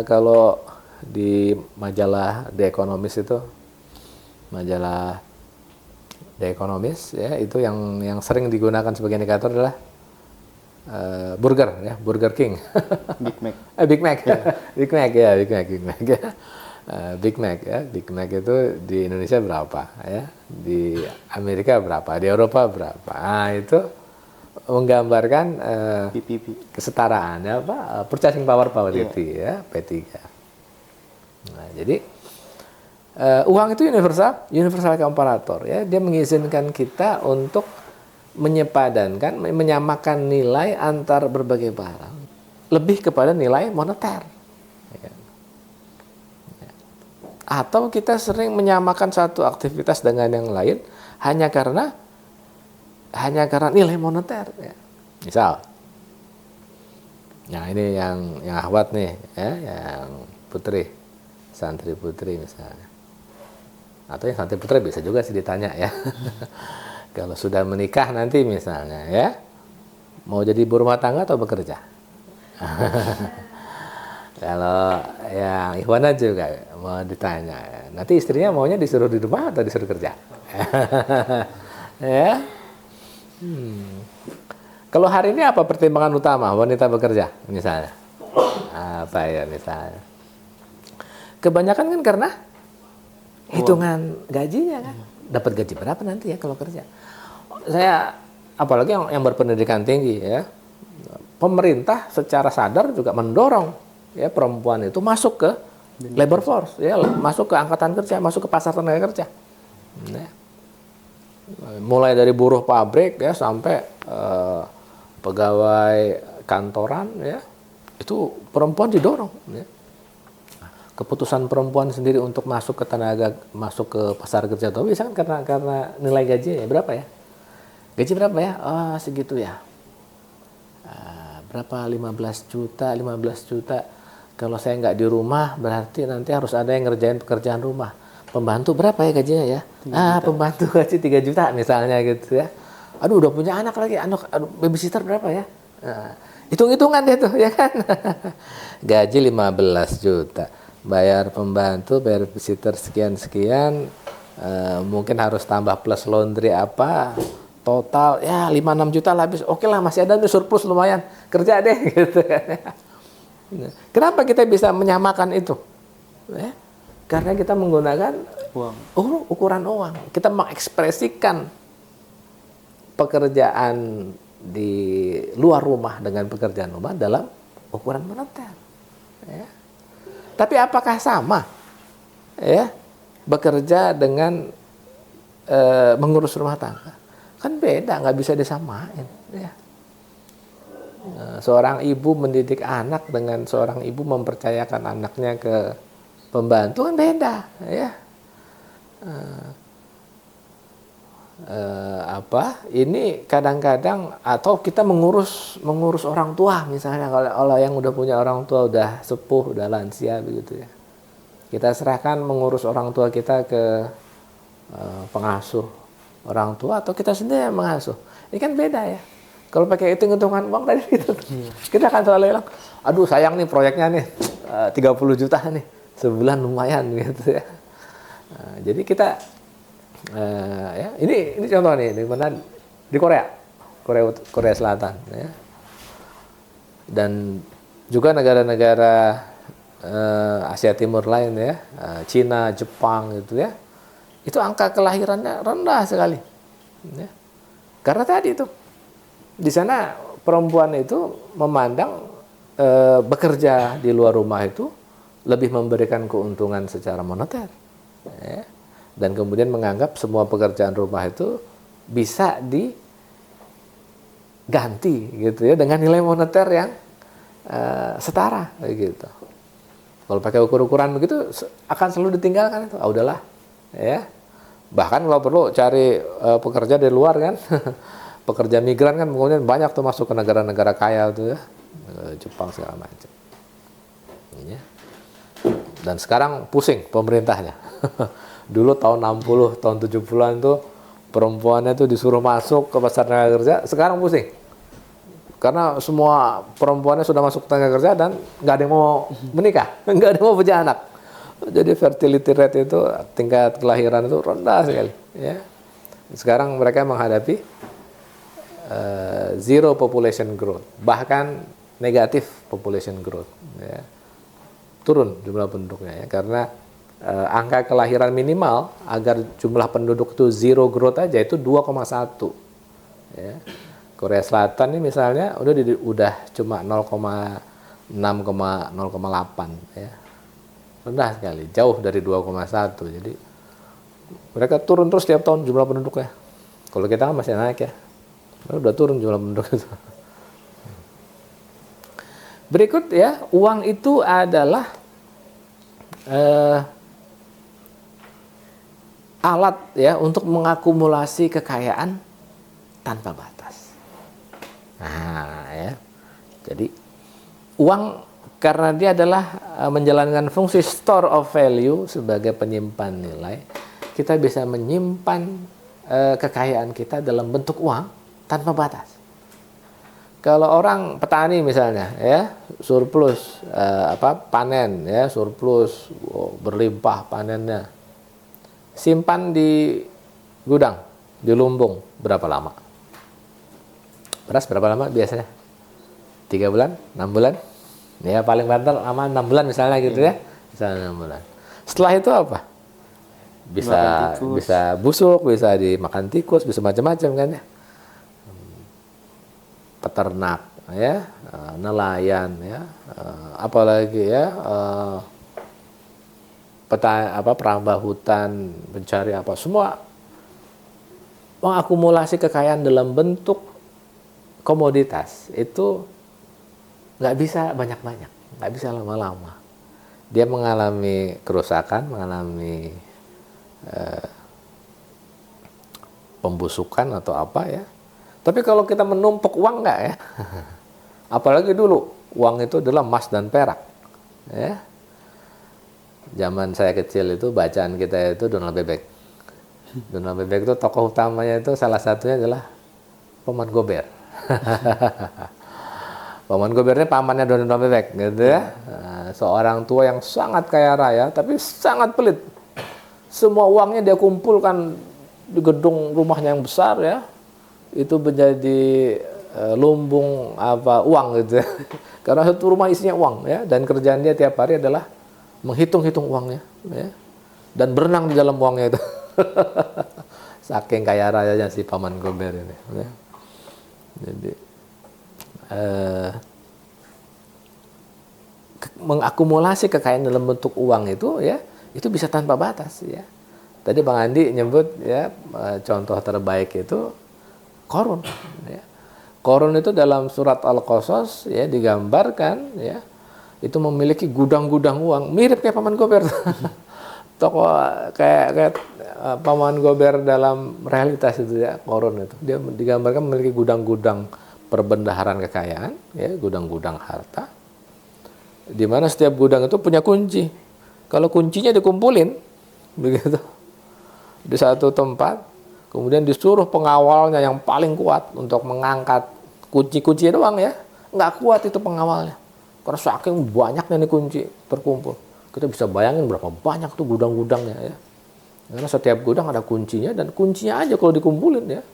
Speaker 1: kalau di majalah The Economist itu, majalah The Economist, ya, itu yang sering digunakan sebagai indikator adalah burger, ya, Burger King,
Speaker 2: Big Mac,
Speaker 1: Big Mac, yeah. Big Mac ya, Big Mac itu di Indonesia berapa, ya, di Amerika berapa, di Eropa berapa, itu menggambarkan kesetaraan, ya, purchasing power parity, ya, P3. Nah, jadi uang itu universal komparator, ya, dia mengizinkan kita untuk menyamakan nilai antar berbagai barang lebih kepada nilai moneter. Atau kita sering menyamakan satu aktivitas dengan yang lain hanya karena nilai moneter. Ya. Misal, nah ini yang akhwat nih, ya, yang putri, santri putri misalnya, atau yang santri putri bisa juga sih ditanya ya. Kalau sudah menikah nanti misalnya, ya, mau jadi ibu rumah tangga atau bekerja? Kalau yang Ikhwana juga mau ditanya, nanti istrinya maunya disuruh di rumah atau disuruh kerja? Ya. Kalau hari ini apa pertimbangan utama wanita bekerja misalnya? Apa ya misalnya? Kebanyakan kan karena hitungan gajinya kan. Dapat gaji berapa nanti ya kalau kerja? Saya apalagi yang berpendidikan tinggi ya, pemerintah secara sadar juga mendorong ya perempuan itu masuk ke labor force, ya, masuk ke angkatan kerja, masuk ke pasar tenaga kerja. Ya. Mulai dari buruh pabrik ya sampai pegawai kantoran ya, itu perempuan didorong. Ya. Keputusan perempuan sendiri untuk masuk ke pasar kerja itu bisa kan karena nilai gajinya ya, berapa ya? Gaji berapa ya? Oh, segitu ya. Berapa? 15 juta. Kalau saya nggak di rumah, berarti nanti harus ada yang ngerjain pekerjaan rumah. Pembantu berapa ya gajinya ya? Pembantu gaji 3 juta misalnya gitu ya. Aduh, udah punya anak lagi. Aduh, babysitter berapa ya? Hitung-hitungan deh tuh, ya kan? Gaji 15 juta. Bayar pembantu, bayar babysitter sekian-sekian. Mungkin harus tambah plus laundry apa. Total ya 5-6 juta lah habis. Oke lah, masih ada nih surplus lumayan. Kerja deh gitu kan. Kenapa kita bisa menyamakan itu? Ya, karena kita menggunakan ukuran uang. Kita mengekspresikan pekerjaan di luar rumah dengan pekerjaan rumah dalam ukuran moneter. Ya. Tapi apakah sama? Ya, bekerja dengan mengurus rumah tangga. Kan beda, nggak bisa disamain. Ya. Seorang ibu mendidik anak dengan seorang ibu mempercayakan anaknya ke pembantu kan beda, ya. Ini kadang-kadang atau kita mengurus orang tua misalnya, kalau yang udah punya orang tua udah sepuh, udah lansia begitu ya. Kita serahkan mengurus orang tua kita ke pengasuh orang tua atau kita sendiri yang mengasuh. Ini kan beda ya. Kalau pakai hitung-hitungan uang tadi gitu, kita akan selalu bilang, aduh sayang nih proyeknya nih 30 juta nih sebulan lumayan gitu ya. Jadi kita ya ini contoh nih di mana di Korea Selatan ya. Dan juga negara-negara Asia Timur lain ya, Cina, Jepang gitu ya. Itu angka kelahirannya rendah sekali. Ya. Karena tadi itu di sana perempuan itu memandang bekerja di luar rumah itu lebih memberikan keuntungan secara moneter, ya. Dan kemudian menganggap semua pekerjaan rumah itu bisa diganti gitu ya dengan nilai moneter yang setara gitu. Kalau pakai ukuran begitu akan selalu ditinggalkan itu. Udahlah, ya. Bahkan kalau perlu cari pekerja dari luar kan. Pekerja migran kan kemudian banyak tuh masuk ke negara-negara kaya tuh ya, Jepang segala macam. Ya. Dan sekarang pusing pemerintahnya. Dulu tahun 60, tahun 70-an tuh perempuannya tuh disuruh masuk ke pasar tenaga kerja, sekarang pusing. Karena semua perempuannya sudah masuk tenaga kerja dan nggak ada yang mau menikah, nggak ada yang mau punya anak. Jadi fertility rate itu, tingkat kelahiran itu rendah sekali. Ya. Sekarang mereka menghadapi zero population growth, bahkan negatif population growth, ya. Turun jumlah penduduknya ya, karena angka kelahiran minimal agar jumlah penduduk itu zero growth aja itu 2,1. Ya. Korea Selatan ini misalnya udah cuma 0,6, 0,8 ya. Rendah sekali, jauh dari 2,1. Jadi mereka turun terus tiap tahun jumlah penduduknya. Kalau kita kan masih naik ya. Udah turun jumlah penduduk itu. Berikut ya, uang itu adalah alat ya untuk mengakumulasi kekayaan tanpa batas. Nah, ya. Jadi uang karena dia adalah menjalankan fungsi store of value sebagai penyimpan nilai, kita bisa menyimpan kekayaan kita dalam bentuk uang tanpa batas. Kalau orang petani misalnya ya, surplus panen ya, surplus berlimpah panennya. Simpan di gudang, di lumbung berapa lama? Beras berapa lama biasanya? 3 bulan, 6 bulan? Ya paling banter lama 6 bulan misalnya gitu ya. Misalnya 6 bulan. Setelah itu apa? Bisa busuk, bisa dimakan tikus, bisa macam-macam kan ya. Peternak ya, nelayan ya, apalagi ya perambah hutan, pencari apa, semua mengakumulasi kekayaan dalam bentuk komoditas itu nggak bisa banyak-banyak, nggak bisa lama-lama. Dia mengalami kerusakan, mengalami pembusukan atau apa ya. Tapi kalau kita menumpuk uang nggak ya. Apalagi dulu uang itu adalah emas dan perak. Ya. Zaman saya kecil itu bacaan kita itu Donald Bebek. Donald Bebek itu tokoh utamanya itu salah satunya adalah Paman Gober. Paman Gober ini pamannya Donald Bebek gitu ya. Nah, seorang tua yang sangat kaya raya tapi sangat pelit. Semua uangnya dia kumpulkan di gedung rumahnya yang besar ya. Itu menjadi lumbung uang gitu ya. Karena satu rumah isinya uang ya, dan kerjaan dia tiap hari adalah menghitung-hitung uangnya ya. Dan berenang di dalam uangnya itu. Saking kaya rayanya si Paman Gober ini ya. Jadi mengakumulasi kekayaan dalam bentuk uang itu ya, itu bisa tanpa batas ya. Tadi Bang Andi nyebut ya, contoh terbaik itu Qarun ya. Qarun itu dalam surat Al-Qasas ya digambarkan ya, itu memiliki gudang-gudang uang mirip kayak Paman Gober. Tokoh kayak Paman Gober dalam realitas itu ya, Qarun itu. Dia digambarkan memiliki gudang-gudang perbendaharaan kekayaan ya, gudang-gudang harta. Di mana setiap gudang itu punya kunci. Kalau kuncinya dikumpulin begitu di satu tempat, kemudian disuruh pengawalnya yang paling kuat untuk mengangkat kunci-kunci doang ya, nggak kuat itu pengawalnya. Karena saking banyaknya nih kunci terkumpul. Kita bisa bayangin berapa banyak tuh gudang-gudangnya ya. Karena setiap gudang ada kuncinya, dan kuncinya aja kalau dikumpulin ya,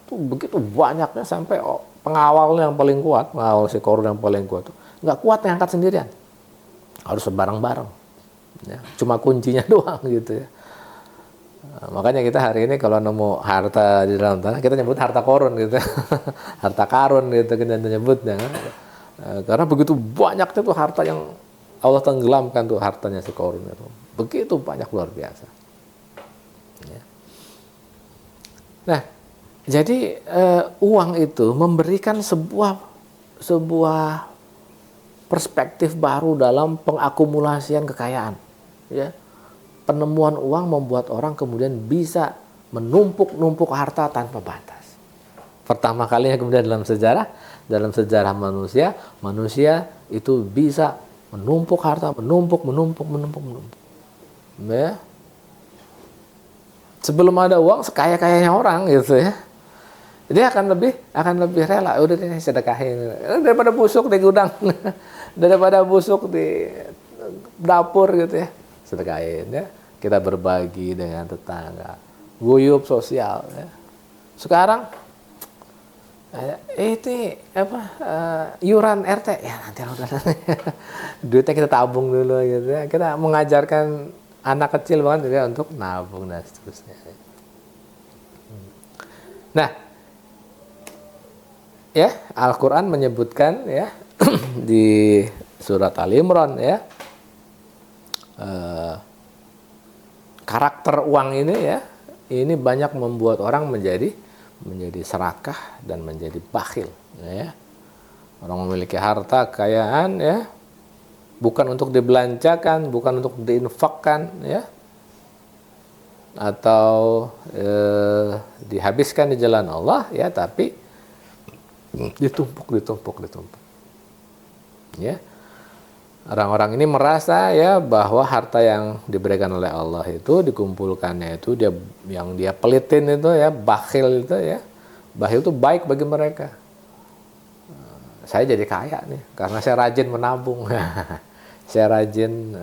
Speaker 1: tuh begitu banyaknya sampai pengawalnya yang paling kuat, pengawal si Qarun yang paling kuat tuh nggak kuat ngangkat sendirian. Harus bareng-bareng. Ya, cuma kuncinya doang gitu ya. Nah, makanya kita hari ini kalau nemu harta di dalam tanah, kita nyebut harta Qarun gitu. Harta karun gitu kita nyebutnya kan. Karena begitu banyaknya tuh harta yang Allah tenggelamkan tuh hartanya si Qarun itu. Begitu banyak, luar biasa. Ya. Nah, jadi uang itu memberikan sebuah perspektif baru dalam pengakumulasian kekayaan. Ya. Penemuan uang membuat orang kemudian bisa menumpuk-numpuk harta tanpa batas. Pertama kalinya kemudian dalam sejarah manusia itu bisa menumpuk harta, menumpuk. Ya. Sebelum ada uang, sekaya-kayanya orang gitu ya. Dia akan lebih rela, udah deh sedekahin daripada busuk di gudang, daripada busuk di dapur gitu ya. Sedekahin ya, kita berbagi dengan tetangga, guyup sosial ya. Sekarang itu iuran RT ya, nanti duitnya kita tabung dulu gitu ya. Kita mengajarkan anak kecil banget juga untuk nabung dan seterusnya. Nah, ya, Al-Qur'an menyebutkan ya di surat Al-Imran ya, karakter uang ini ya, ini banyak membuat orang menjadi serakah dan menjadi bakhil ya. Orang memiliki harta kekayaan ya, bukan untuk dibelanjakan, bukan untuk diinfakkan ya, atau dihabiskan di jalan Allah ya, tapi ditumpuk ya. Orang-orang ini merasa ya bahwa harta yang diberikan oleh Allah itu, dikumpulkannya itu, yang dia pelitin itu ya, bakhil itu ya. Bakhil itu baik bagi mereka. Saya jadi kaya nih karena saya rajin menabung. Saya rajin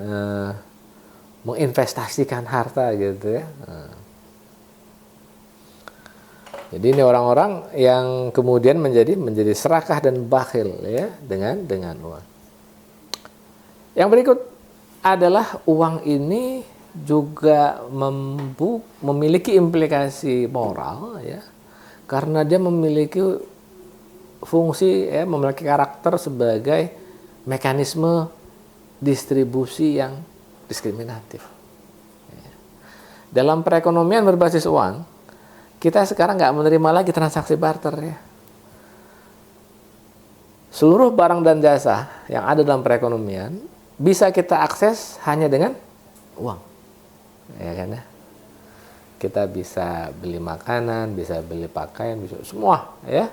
Speaker 1: menginvestasikan harta gitu ya. Jadi ini orang-orang yang kemudian menjadi serakah dan bakhil ya dengan uang. Yang berikut adalah uang ini juga memiliki implikasi moral ya, karena dia memiliki fungsi ya, memiliki karakter sebagai mekanisme distribusi yang diskriminatif dalam perekonomian berbasis uang, kita sekarang nggak menerima lagi transaksi barter ya. Seluruh barang dan jasa yang ada dalam perekonomian bisa kita akses hanya dengan uang, ya kan ya. Kita bisa beli makanan, bisa beli pakaian, bisa semua ya,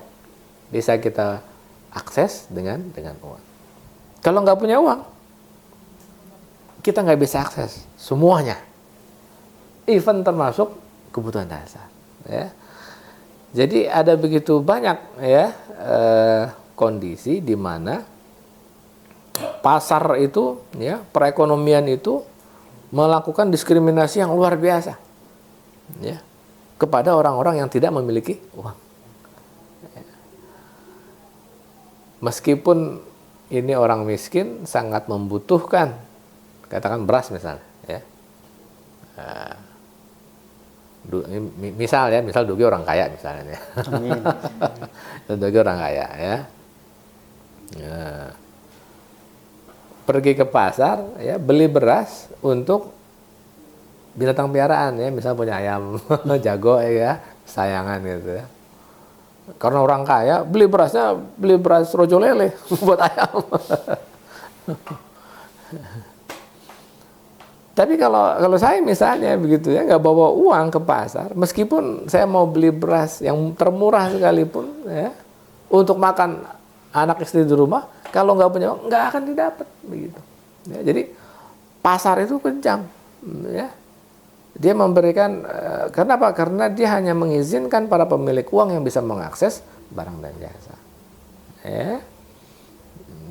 Speaker 1: bisa kita akses dengan uang. Kalau nggak punya uang, kita nggak bisa akses semuanya, even termasuk kebutuhan dasar. Ya. Jadi ada begitu banyak ya kondisi di mana pasar itu, ya, perekonomian itu melakukan diskriminasi yang luar biasa, ya, kepada orang-orang yang tidak memiliki uang. Meskipun ini orang miskin sangat membutuhkan, katakan beras misalnya, ya. Misal Dugi orang kaya misalnya, ya.
Speaker 2: Amin.
Speaker 1: Dugi orang kaya, ya. Pergi ke pasar, ya, beli beras untuk binatang piaraan, ya, misal punya ayam jago, ya, sayangan gitu ya. Karena orang kaya beli beras rojo lele buat ayam. Tapi kalau saya misalnya begitu ya, nggak bawa uang ke pasar, meskipun saya mau beli beras yang termurah sekalipun, ya, untuk makan anak istri di rumah, kalau nggak punya uang nggak akan didapat begitu. Ya, jadi pasar itu kejam, ya. Dia memberikan, kenapa? Karena dia hanya mengizinkan para pemilik uang yang bisa mengakses barang dan jasa. Ya.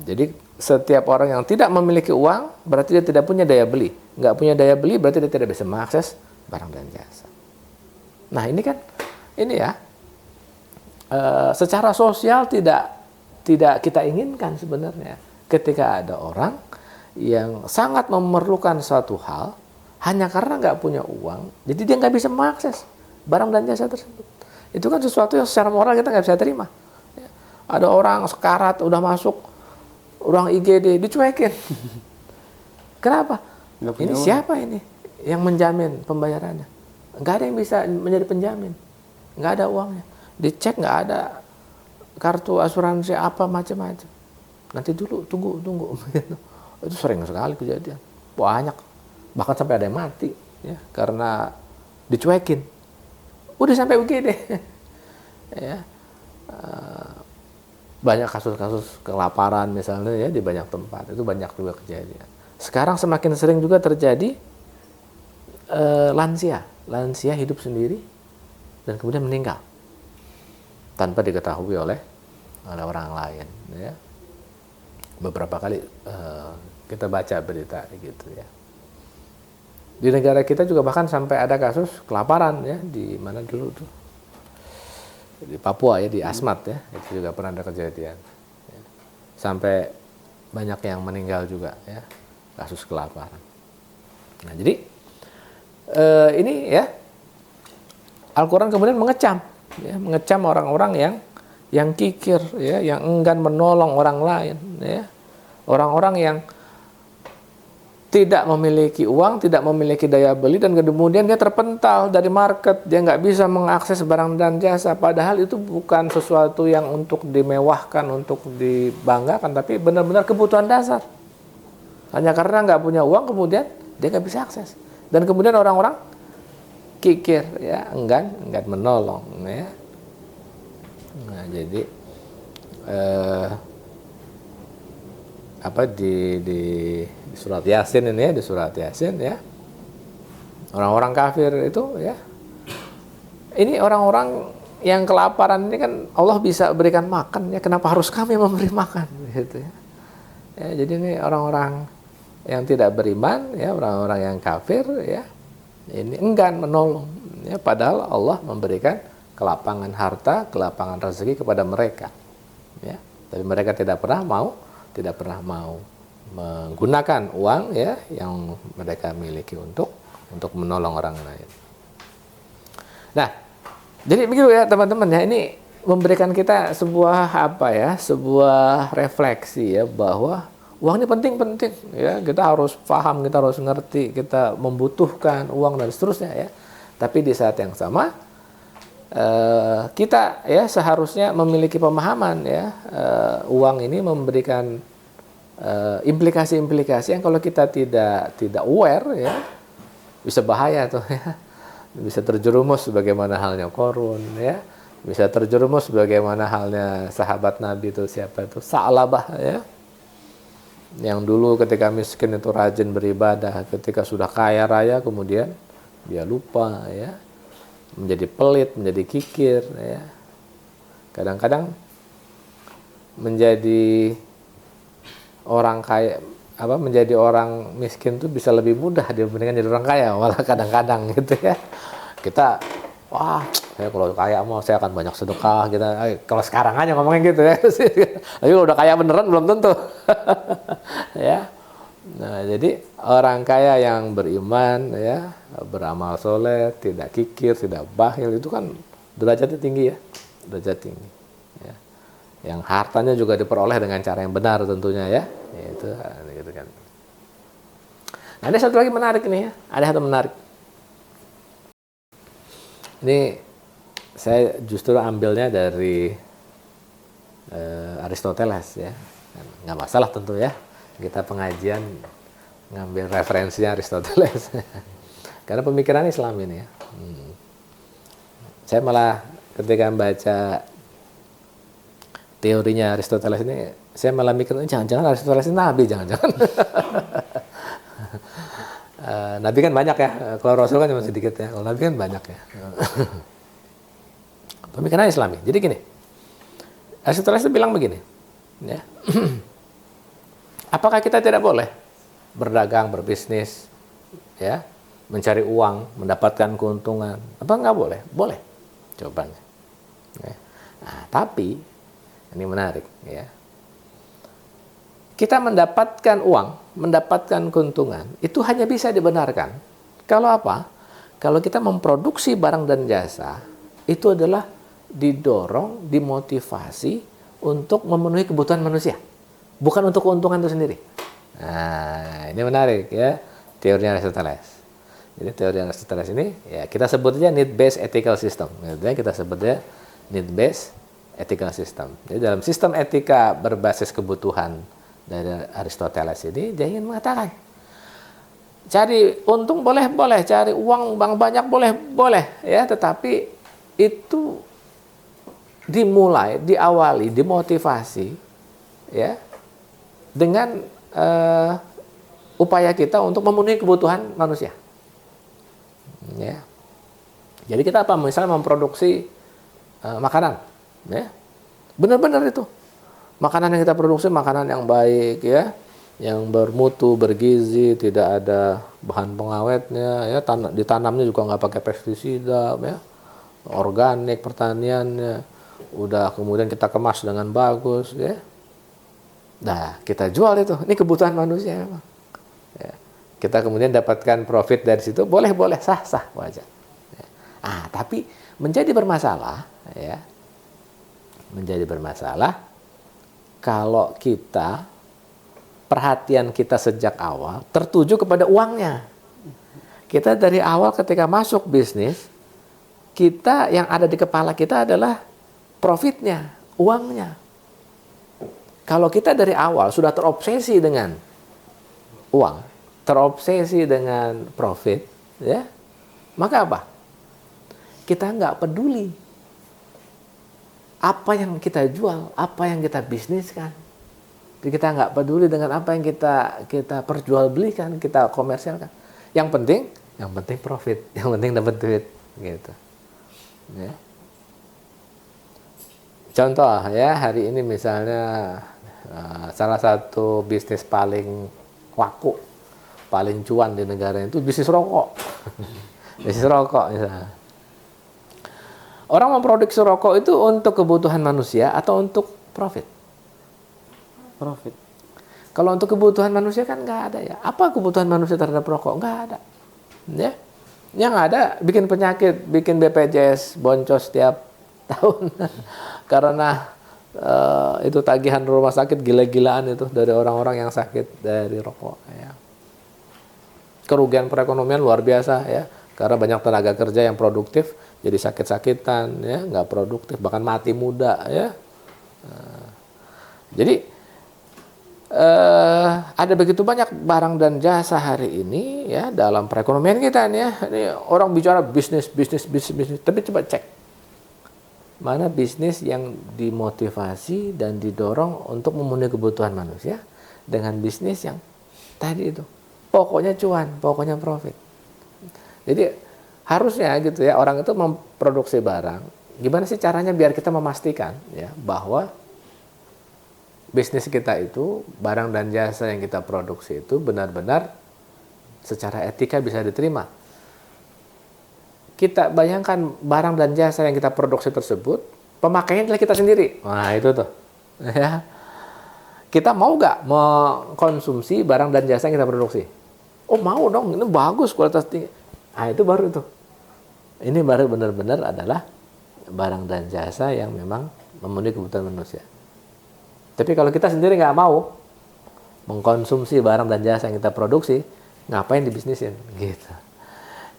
Speaker 1: Jadi setiap orang yang tidak memiliki uang berarti dia tidak punya daya beli. Nggak punya daya beli berarti dia tidak bisa mengakses barang dan jasa. Nah ini kan, ini ya, secara sosial tidak kita inginkan sebenarnya ketika ada orang yang sangat memerlukan suatu hal hanya karena nggak punya uang, jadi dia nggak bisa mengakses barang dan jasa tersebut. Itu kan sesuatu yang secara moral kita nggak bisa terima. Ya. Ada orang sekarat udah masuk ruang IGD dicuekin. Kenapa? Ini
Speaker 2: uang.
Speaker 1: siapa ini yang menjamin pembayarannya? Nggak ada yang bisa menjadi penjamin. Nggak ada uangnya. Dicek nggak ada kartu asuransi apa macam-macam. Nanti dulu tunggu. Itu sering sekali kejadian. Banyak. Bahkan sampai ada yang mati, ya, karena dicuekin. Udah sampai begini. Ya. Banyak kasus-kasus kelaparan misalnya, ya, di banyak tempat. Itu banyak juga kejadian. Sekarang semakin sering juga terjadi lansia hidup sendiri dan kemudian meninggal tanpa diketahui oleh orang lain, ya. Beberapa kali kita baca berita gitu, ya. Di negara kita juga bahkan sampai ada kasus kelaparan, ya, di mana dulu tuh, di Papua, ya, di Asmat, ya, itu juga pernah ada kejadian, ya. Sampai banyak yang meninggal juga, ya, kasus kelaparan. Nah jadi ini, ya, Al-Quran kemudian mengecam orang-orang yang kikir, ya, yang enggan menolong orang lain, ya, orang-orang yang tidak memiliki uang, tidak memiliki daya beli, dan kemudian dia terpental dari market, dia nggak bisa mengakses barang dan jasa, padahal itu bukan sesuatu yang untuk dimewahkan, untuk dibanggakan, tapi benar-benar kebutuhan dasar. Hanya karena nggak punya uang, kemudian dia nggak bisa akses. Dan kemudian orang-orang kikir, ya, enggan menolong, ya. Nah, jadi di surat Yasin ini, ya, di surat Yasin, ya, orang-orang kafir itu, ya, ini orang-orang yang kelaparan ini kan Allah bisa berikan makan, ya, kenapa harus kami memberi makan, gitu, ya. Ya, jadi ini orang-orang yang tidak beriman, ya, orang-orang yang kafir, ya, ini enggan menolong, ya, padahal Allah memberikan kelapangan harta, kelapangan rezeki kepada mereka, ya, tapi mereka tidak pernah mau menggunakan uang, ya, yang mereka miliki untuk menolong orang lain. Nah, jadi begitu, ya, teman-teman, ya, ini memberikan kita sebuah refleksi, ya, bahwa Uang ini penting-penting, ya. Kita harus paham, kita harus ngerti, kita membutuhkan uang dan seterusnya, ya. Tapi di saat yang sama, kita ya seharusnya memiliki pemahaman, ya. Uang ini memberikan implikasi-implikasi yang kalau kita tidak aware, ya, bisa bahaya tuh, ya. Bisa terjerumus sebagaimana halnya Qarun, ya. Bisa terjerumus sebagaimana halnya sahabat Nabi itu, siapa itu? Sa'labah, ya. Yang dulu ketika miskin itu rajin beribadah, ketika sudah kaya raya kemudian dia lupa, ya, menjadi pelit, menjadi kikir, ya. Kadang-kadang menjadi orang kaya, menjadi orang miskin itu bisa lebih mudah dibandingkan jadi orang kaya, malah kadang-kadang gitu, ya. Kita, wah, saya kalau kaya mau saya akan banyak sedekah, kita kalau sekarang aja ngomongin gitu, ya. Tapi kalau udah kaya beneran belum tentu. Ya. Nah, jadi orang kaya yang beriman, ya, beramal soleh, tidak kikir, tidak bakhil, itu kan derajatnya tinggi, ya. Derajat tinggi, ya. Yang hartanya juga diperoleh dengan cara yang benar tentunya, ya. Itu gitu kan. Nah, ada satu lagi menarik nih, ya. Ada satu menarik. Ini saya justru ambilnya dari Aristoteles, ya. Nggak masalah tentu, ya. Kita pengajian ngambil referensinya Aristoteles. Karena pemikiran Islam ini, ya. Saya malah ketika membaca teorinya Aristoteles ini, saya malah mikir, jangan-jangan Aristoteles ini nabi, jangan-jangan. Nabi kan banyak, ya. Kalau Rasul kan cuma sedikit, ya. Kalau Nabi kan banyak, ya. Pemikiran Islami. Jadi gini, Aristoteles itu bilang begini, ya. Apakah kita tidak boleh berdagang, berbisnis, ya, mencari uang, mendapatkan keuntungan? Apa nggak boleh? Boleh. Jawabannya. Ya. Nah, tapi ini menarik, ya. Kita mendapatkan uang, mendapatkan keuntungan, itu hanya bisa dibenarkan kalau apa? Kalau kita memproduksi barang dan jasa, itu adalah didorong, dimotivasi untuk memenuhi kebutuhan manusia, bukan untuk keuntungan itu sendiri. Nah, ini menarik, ya, teorinya Aristoteles. Jadi teori Aristoteles ini, ya, kita sebutnya need-based ethical system. Kita sebutnya need-based ethical system. Jadi dalam sistem etika berbasis kebutuhan dari Aristoteles ini, dia ingin mengatakan, cari untung boleh, cari uang banyak boleh, ya, tetapi itu dimulai, diawali, dimotivasi, ya, dengan upaya kita untuk memenuhi kebutuhan manusia, ya. Jadi kita apa? Misalnya memproduksi makanan, ya, benar-benar itu makanan yang kita produksi makanan yang baik, ya, yang bermutu, bergizi, tidak ada bahan pengawetnya, ya, ditanamnya juga nggak pakai pestisida, ya, organik pertaniannya, udah kemudian kita kemas dengan bagus, ya. Nah, kita jual itu. Ini kebutuhan manusia memang. Ya. Kita kemudian dapatkan profit dari situ, boleh, sah, wajar. Ya. Tapi menjadi bermasalah, ya. Menjadi bermasalah kalau kita perhatian kita sejak awal tertuju kepada uangnya. Kita dari awal ketika masuk bisnis, kita yang ada di kepala kita adalah profitnya, uangnya. Kalau kita dari awal sudah terobsesi dengan uang, terobsesi dengan profit, ya, maka apa? Kita nggak peduli apa yang kita jual, apa yang kita bisniskan. Jadi kita nggak peduli dengan apa yang kita perjualbelikan, kita komersialkan. Yang penting profit, yang penting dapat duit, gitu. Ya. Contoh, ya, hari ini misalnya salah satu bisnis paling laku, paling cuan di negara itu bisnis rokok. Bisnis rokok misalnya. Orang memproduksi rokok itu untuk kebutuhan manusia atau untuk profit?
Speaker 2: Profit.
Speaker 1: Kalau untuk kebutuhan manusia kan nggak ada, ya. Apa kebutuhan manusia terhadap rokok? Nggak ada. Ya. Yang ada bikin penyakit, bikin BPJS boncos setiap tahun karena itu tagihan rumah sakit gila-gilaan itu dari orang-orang yang sakit dari rokok. Ya. Kerugian perekonomian luar biasa ya, karena banyak tenaga kerja yang produktif jadi sakit-sakitan, ya, nggak produktif, bahkan mati muda, ya. Jadi ada begitu banyak barang dan jasa hari ini ya dalam perekonomian kita nih ya. Ini orang bicara bisnis, tapi coba cek mana bisnis yang dimotivasi dan didorong untuk memenuhi kebutuhan manusia dengan bisnis yang tadi itu pokoknya cuan, pokoknya profit. Jadi harusnya gitu ya orang itu memproduksi barang. Gimana sih caranya biar kita memastikan ya bahwa bisnis kita itu, barang dan jasa yang kita produksi itu benar-benar secara etika bisa diterima. Kita bayangkan barang dan jasa yang kita produksi tersebut, pemakainya adalah kita sendiri. Nah itu tuh. Ya. Kita mau nggak mengkonsumsi barang dan jasa yang kita produksi? Oh mau dong, ini bagus kualitas tinggi. Nah itu baru tuh. Ini baru benar-benar adalah barang dan jasa yang memang memenuhi kebutuhan manusia. Tapi kalau kita sendiri nggak mau mengkonsumsi barang dan jasa yang kita produksi, ngapain dibisnisin? Gitu.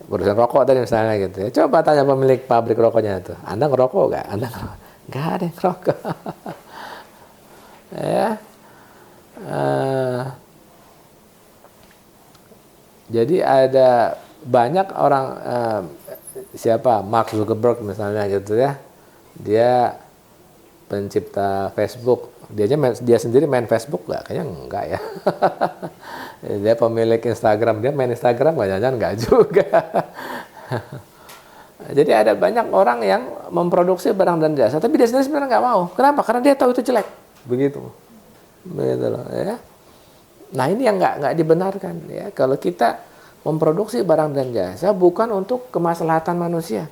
Speaker 1: Urusan rokok tadi misalnya gitu ya. Coba tanya pemilik pabrik rokoknya itu, Anda ngerokok nggak? Anda ngerokok? Nggak ada yang ngerokok. Ya. Jadi ada banyak orang siapa Mark Zuckerberg misalnya gitu ya. Dia pencipta Facebook. Dia sendiri main Facebook nggak? Kayaknya enggak ya. Dia pemilik Instagram, dia main Instagram nggak? Jangan nggak juga. Jadi ada banyak orang yang memproduksi barang dan jasa, tapi dia sendiri sebenarnya nggak mau. Kenapa? Karena dia tahu itu jelek. Begitu loh ya. Nah ini yang nggak dibenarkan ya. Kalau kita memproduksi barang dan jasa bukan untuk kemaslahatan manusia.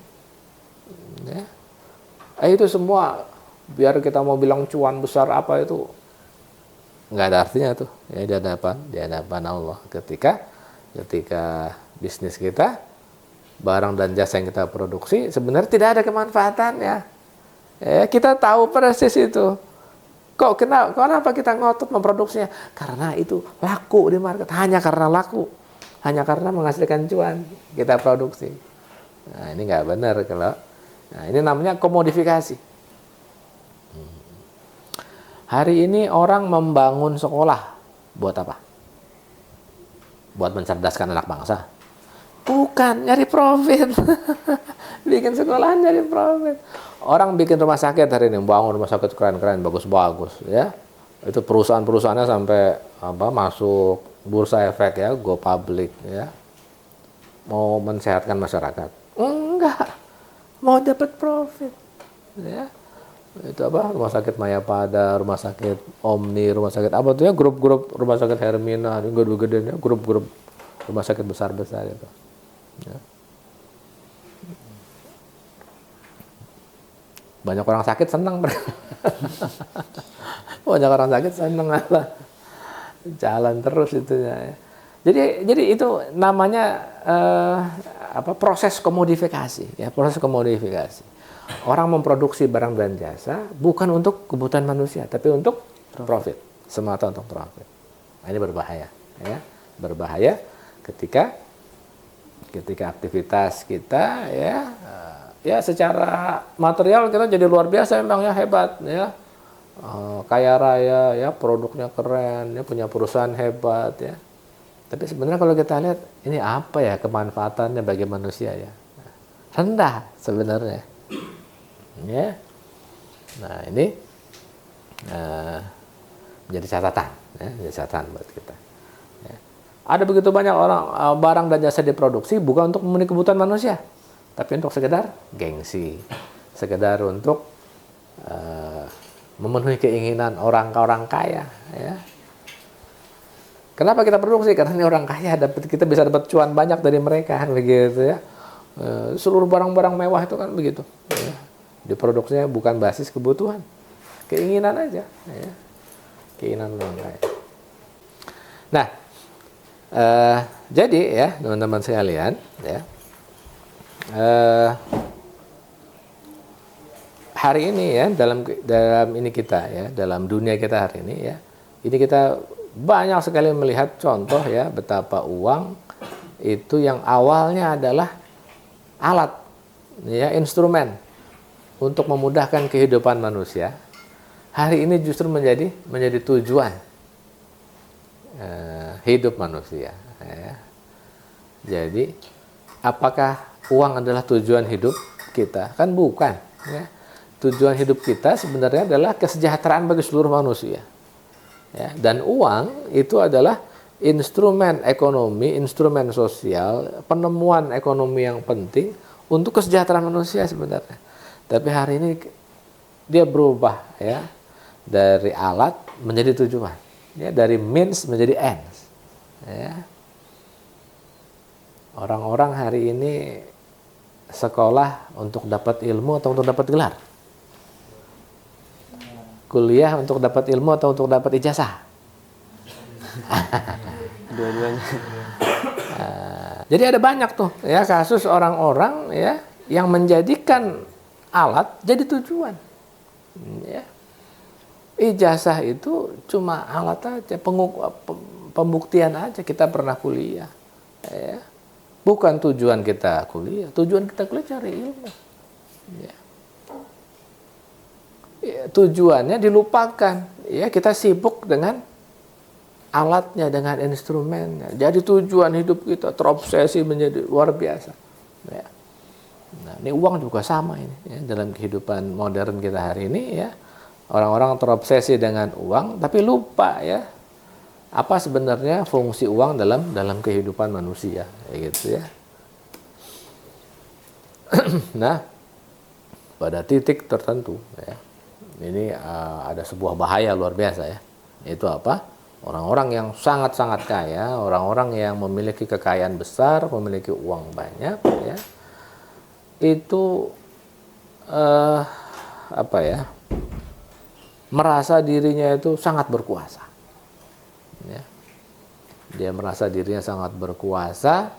Speaker 1: Ya. Itu semua biar kita mau bilang cuan besar apa itu nggak ada artinya tuh ya di hadapan Allah ketika bisnis kita, barang dan jasa yang kita produksi sebenarnya tidak ada kemanfaatannya ya, kita tahu persis itu. Kenapa kita ngotot memproduksinya? Karena itu laku di market, hanya karena menghasilkan cuan kita produksi. Nah ini nggak benar kalau ini namanya komodifikasi. Hari ini orang membangun sekolah buat apa? Buat mencerdaskan anak bangsa? Bukan, nyari profit. Bikin sekolahan nyari profit. Orang bikin rumah sakit hari ini, bangun rumah sakit keren-keren, bagus-bagus ya. Itu perusahaan-perusahaannya sampai masuk bursa efek ya, go public ya. Mau mensehatkan masyarakat? Enggak. Mau dapat profit. Ya. Itu rumah sakit Mayapada, rumah sakit Omni, rumah sakit apa tuh ya, grup-grup rumah sakit Hermina, gede-gede ya, grup-grup rumah sakit besar-besar itu. Ya. Banyak orang sakit senang. Banyak orang sakit senang lah. Jalan terus itu ya. Jadi itu namanya proses komodifikasi ya, proses komodifikasi. Orang memproduksi barang dan jasa bukan untuk kebutuhan manusia, tapi untuk profit, semata untuk profit. Nah, ini berbahaya, ya. Berbahaya ketika aktivitas kita, ya secara material kita jadi luar biasa, memang ya hebat, ya. Kaya raya, ya produknya keren, ya punya perusahaan hebat, ya. Tapi sebenarnya kalau kita lihat ini apa ya kemanfaatannya bagi manusia ya, rendah sebenarnya. Ya, nah ini menjadi catatan, ya, menjadi catatan buat kita. Ya. Ada begitu banyak orang barang dan jasa diproduksi bukan untuk memenuhi kebutuhan manusia, tapi untuk sekedar gengsi, sekedar untuk memenuhi keinginan orang kaya. Ya. Kenapa kita produksi? Karena ini orang kaya, kita bisa dapat cuan banyak dari mereka, kan begitu ya. Seluruh barang-barang mewah itu kan begitu. Ya. Diproduksinya bukan basis kebutuhan, keinginan aja, ya. Keinginan orang kaya. Nah, jadi ya teman-teman sekalian, ya, hari ini ya, dalam ini kita ya, dalam dunia kita hari ini ya, ini kita banyak sekali melihat contoh ya betapa uang itu yang awalnya adalah alat ya, instrumen untuk memudahkan kehidupan manusia, hari ini justru menjadi tujuan hidup manusia ya. Jadi apakah uang adalah tujuan hidup kita? Kan bukan ya. Tujuan hidup kita sebenarnya adalah kesejahteraan bagi seluruh manusia ya. Dan uang itu adalah instrumen ekonomi, instrumen sosial, penemuan ekonomi yang penting untuk kesejahteraan manusia sebenarnya. Tapi hari ini dia berubah ya, dari alat menjadi tujuan ya, dari means menjadi ends ya. Orang-orang hari ini sekolah untuk dapat ilmu atau untuk dapat gelar? Kuliah untuk dapat ilmu atau untuk dapat ijazah?
Speaker 2: Dua-duanya.
Speaker 1: Jadi ada banyak tuh ya kasus orang-orang ya yang menjadikan alat jadi tujuan. Ya. Ijazah itu cuma alat aja, pembuktian aja kita pernah kuliah. Ya. Bukan tujuan kita kuliah, tujuan kita kuliah cari ilmu. Ya. Ya, tujuannya dilupakan. Ya, kita sibuk dengan alatnya, dengan instrumennya. Jadi tujuan hidup kita terobsesi menjadi luar biasa. Ya. Nah, ini uang juga sama ini ya, dalam kehidupan modern kita hari ini ya. Orang-orang terobsesi dengan uang tapi lupa ya apa sebenarnya fungsi uang dalam kehidupan manusia kayak gitu ya. Nah, pada titik tertentu ya. Ini ada sebuah bahaya luar biasa ya. Itu apa? Orang-orang yang sangat-sangat kaya, orang-orang yang memiliki kekayaan besar, memiliki uang banyak ya. Itu apa ya? Merasa dirinya itu sangat berkuasa. Ya. Dia merasa dirinya sangat berkuasa,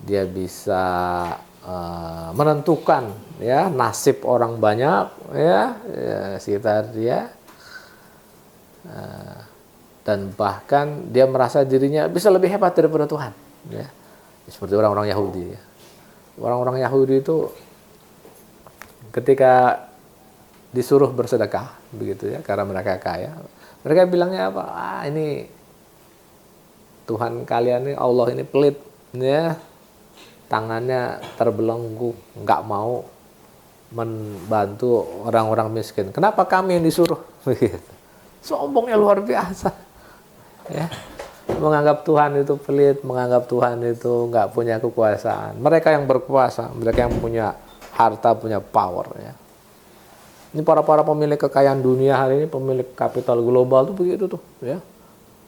Speaker 1: dia bisa menentukan ya nasib orang banyak ya, sekitar dia, dan bahkan dia merasa dirinya bisa lebih hebat daripada Tuhan ya. Seperti orang-orang Yahudi ya. Orang-orang Yahudi itu ketika disuruh bersedekah begitu ya, karena mereka kaya, mereka bilangnya apa? Ini Tuhan kalian ini, Allah ini pelit ya, tangannya terbelenggu, nggak mau membantu orang-orang miskin. Kenapa kami yang disuruh? Sombongnya luar biasa ya. Menganggap Tuhan itu pelit, menganggap Tuhan itu nggak punya kekuasaan. Mereka yang berkuasa, mereka yang punya harta, punya power ya. Ini para pemilik kekayaan dunia hari ini, pemilik kapital global tuh begitu tuh ya.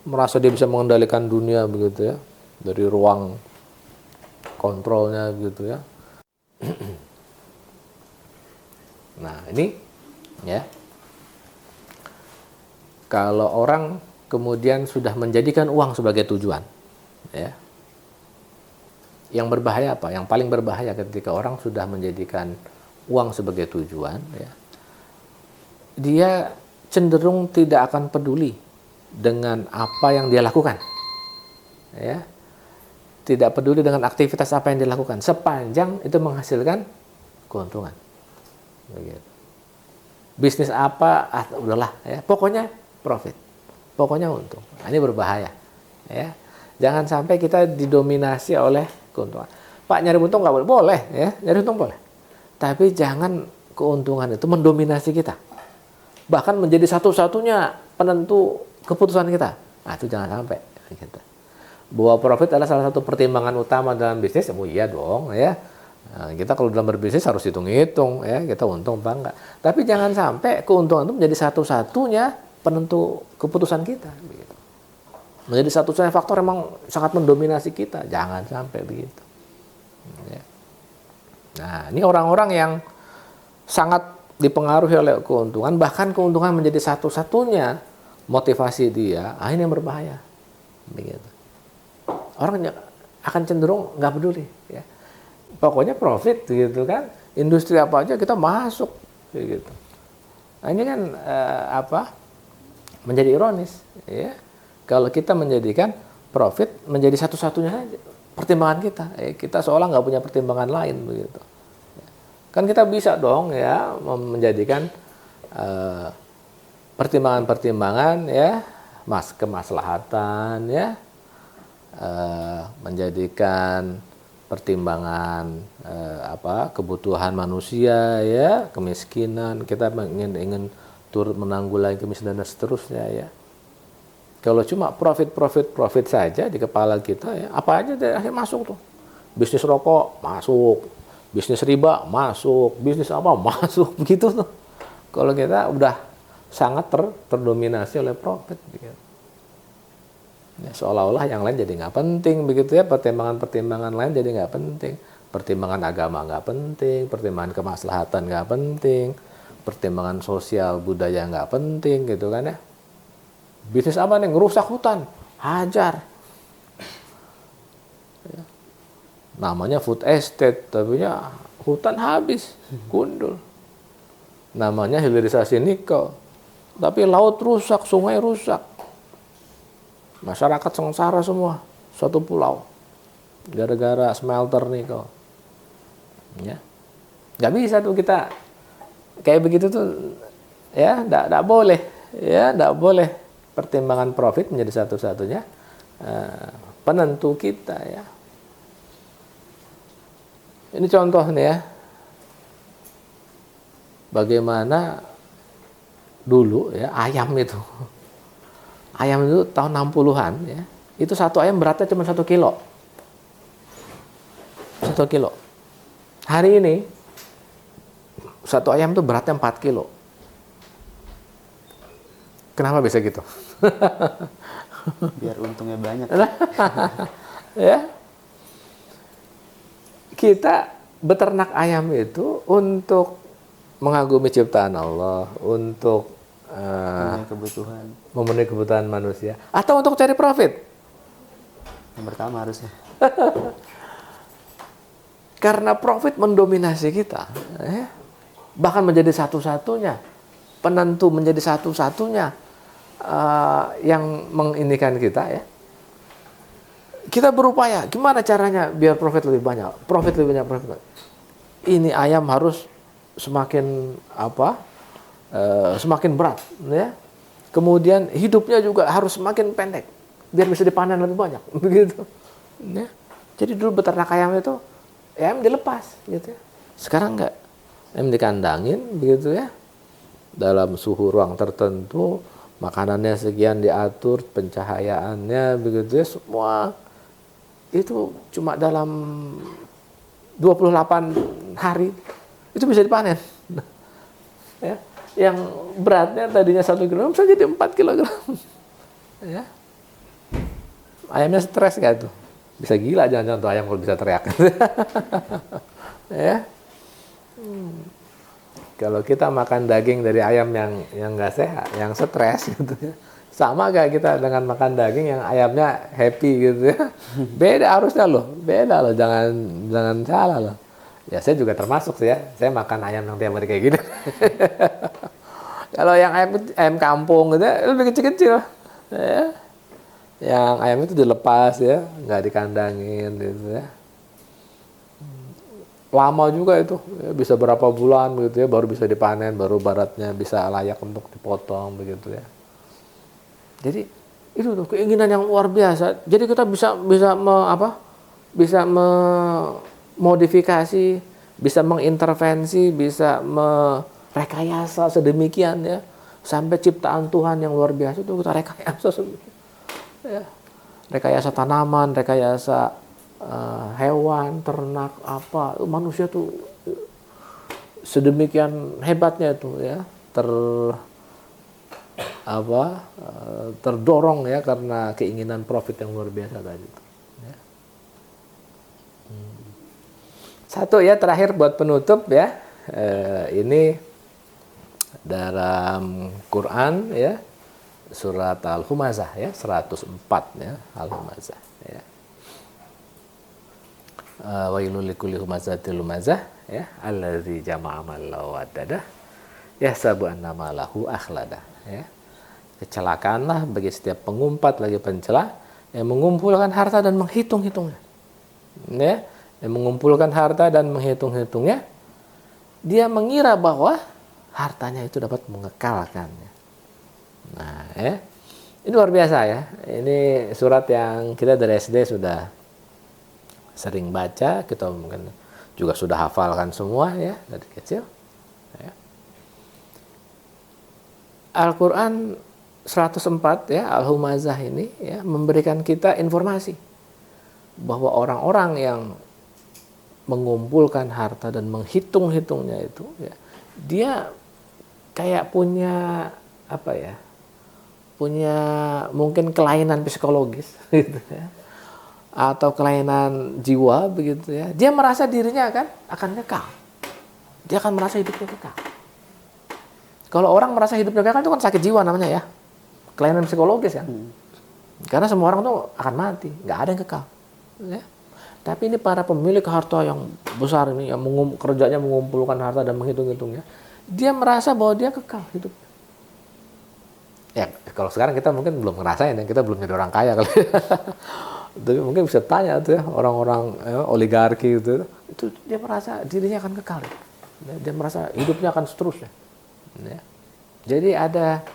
Speaker 1: Merasa dia bisa mengendalikan dunia begitu ya, dari ruang kontrolnya begitu ya. Nah, ini ya. Kalau orang kemudian sudah menjadikan uang sebagai tujuan ya. Yang berbahaya apa? Yang paling berbahaya ketika orang sudah menjadikan uang sebagai tujuan ya. Dia cenderung tidak akan peduli dengan apa yang dia lakukan ya, tidak peduli dengan aktivitas apa yang dilakukan sepanjang itu menghasilkan keuntungan begitu. Bisnis apa udahlah ya, pokoknya profit, pokoknya untung. Nah, ini berbahaya ya. Jangan sampai kita didominasi oleh keuntungan. Pak, nyari untung nggak boleh? Boleh ya, nyari untung boleh, tapi jangan keuntungan itu mendominasi kita, bahkan menjadi satu-satunya penentu keputusan kita. Nah, itu jangan sampai gitu. Bahwa profit adalah salah satu pertimbangan utama dalam bisnis, oh iya dong ya. Nah, kita kalau dalam berbisnis harus hitung-hitung ya, kita untung apa enggak. Tapi jangan sampai keuntungan itu menjadi satu-satunya penentu keputusan kita begitu. Menjadi satu-satunya faktor yang sangat mendominasi kita, jangan sampai begitu. Ya. Nah, ini orang-orang yang sangat dipengaruhi oleh keuntungan, bahkan keuntungan menjadi satu-satunya motivasi dia, ini yang berbahaya. Begitu. Orang akan cenderung nggak peduli. Ya. Pokoknya profit, gitu kan. Industri apa aja kita masuk, gitu. Nah, ini kan menjadi ironis, ya. Kalau kita menjadikan profit menjadi satu-satunya saja pertimbangan kita, kita seolah nggak punya pertimbangan lain begitu. Kan kita bisa dong ya menjadikan pertimbangan-pertimbangan ya, kemaslahatan ya, menjadikan pertimbangan kebutuhan manusia ya, kemiskinan, kita ingin turut menanggulangi kemiskinan dan seterusnya ya. Kalau cuma profit saja di kepala kita ya, apa aja akhirnya masuk tuh. Bisnis rokok masuk, bisnis riba masuk, bisnis apa masuk begitu tuh. Kalau kita udah sangat terdominasi oleh profit gitu. Ya, seolah-olah yang lain jadi nggak penting begitu ya, pertimbangan lain jadi nggak penting, pertimbangan agama nggak penting, pertimbangan kemaslahatan nggak penting, pertimbangan sosial budaya nggak penting gitu kan ya. Bisnis apa nih, ngerusak hutan, hajar ya. Namanya food estate, tapi ya hutan habis, gundul. Namanya hilirisasi nikel, tapi laut rusak, sungai rusak. Masyarakat sengsara semua, suatu pulau, gara-gara smelter nikel. Ya, nggak bisa tuh kita kayak begitu tuh, ya, nggak boleh, ya, nggak boleh. Pertimbangan profit menjadi satu-satunya penentu kita ya. Ini contoh nih ya, bagaimana dulu ya ayam itu tahun 60-an ya, itu satu ayam beratnya cuma 1 kilo. 1 kilo. Hari ini satu ayam itu beratnya 4 kilo. Kenapa bisa gitu?
Speaker 2: Biar untungnya banyak.
Speaker 1: Ya. Kita beternak ayam itu untuk mengagumi ciptaan Allah, untuk memenuhi kebutuhan manusia, atau untuk cari profit.
Speaker 2: Yang pertama harusnya.
Speaker 1: Karena profit mendominasi kita, ya, bahkan menjadi satu-satunya penentu, menjadi satu-satunya yang menginikan kita ya. Kita berupaya gimana caranya biar profit lebih banyak. Ini ayam harus semakin semakin berat ya. Kemudian hidupnya juga harus semakin pendek biar bisa dipanen lebih banyak begitu. Ya. Jadi dulu beternak ayam itu ayam dilepas gitu ya. Sekarang enggak. Ayam dikandangin begitu ya. Dalam suhu ruang tertentu, makanannya sekian diatur, pencahayaannya begitu ya, semua itu cuma dalam 28 hari itu bisa dipanen. Ya, yang beratnya tadinya 1 kg bisa jadi 4 kg. Ya. Ayamnya stres gak tuh? Bisa gila jangan-jangan tuh ayam kalau bisa teriak. Ya. Kalau kita makan daging dari ayam yang nggak sehat, yang stres gitu ya, sama gak kita dengan makan daging yang ayamnya happy gitu ya? Beda harusnya loh, jangan salah loh. Ya saya juga termasuk sih ya, saya makan ayam yang tiap hari kayak gitu. Kalau yang ayam kampung gitu lebih kecil-kecil, ya. Yang ayam itu dilepas ya, nggak dikandangin gitu ya. Lama juga itu, ya, bisa berapa bulan begitu ya, baru bisa dipanen, baru baratnya bisa layak untuk dipotong begitu ya. Jadi itu tuh keinginan yang luar biasa. Jadi kita bisa memodifikasi, bisa mengintervensi, bisa merekayasa sedemikian ya, sampai ciptaan Tuhan yang luar biasa itu kita rekayasa ya. Rekayasa tanaman, rekayasa hewan, ternak, manusia tuh sedemikian hebatnya tuh ya, terdorong ya karena keinginan profit yang luar biasa tadi. Ya. Satu ya terakhir buat penutup ya, ini dalam Quran ya, surat Al-Humazah ya 104 ya, Al-Humazah ya. Wailul likulli humazatil lumazah ya, allazi jama'a malan wa addadah yahsabu anna malahu akhlada, ya. Kecelakaanlah bagi setiap pengumpat, bagi pencela yang mengumpulkan harta dan menghitung-hitungnya. Ya, yang mengumpulkan harta dan menghitung-hitungnya, dia mengira bahwa hartanya itu dapat mengekalkannya. Nah, ya. Ini luar biasa ya. Ini surat yang kita dari SD sudah sering baca, kita mungkin juga sudah hafalkan semua ya dari kecil. Ya. Al-Quran 104 ya, Al-Humazah ini ya memberikan kita informasi bahwa orang-orang yang mengumpulkan harta dan menghitung-hitungnya itu ya, dia kayak punya apa ya? Punya mungkin kelainan psikologis gitu ya. Atau kelainan jiwa begitu ya. Dia merasa dirinya akan kekal. Dia akan merasa hidupnya kekal. Kalau orang merasa hidupnya kekal itu kan sakit jiwa namanya ya. Kelainan psikologis kan. Karena semua orang tuh akan mati, nggak ada yang kekal. Ya. Tapi ini para pemilik harta yang besar ini yang kerjanya mengumpulkan harta dan menghitung-hitungnya, dia merasa bahwa dia kekal hidup. Ya, kalau sekarang kita mungkin belum ngerasain, kita belum jadi orang kaya kali. Tapi mungkin bisa tanya tuh ya orang-orang oligarki itu dia merasa dirinya akan kekal. Ya. Dia merasa hidupnya akan seterusnya. Ya. Jadi ada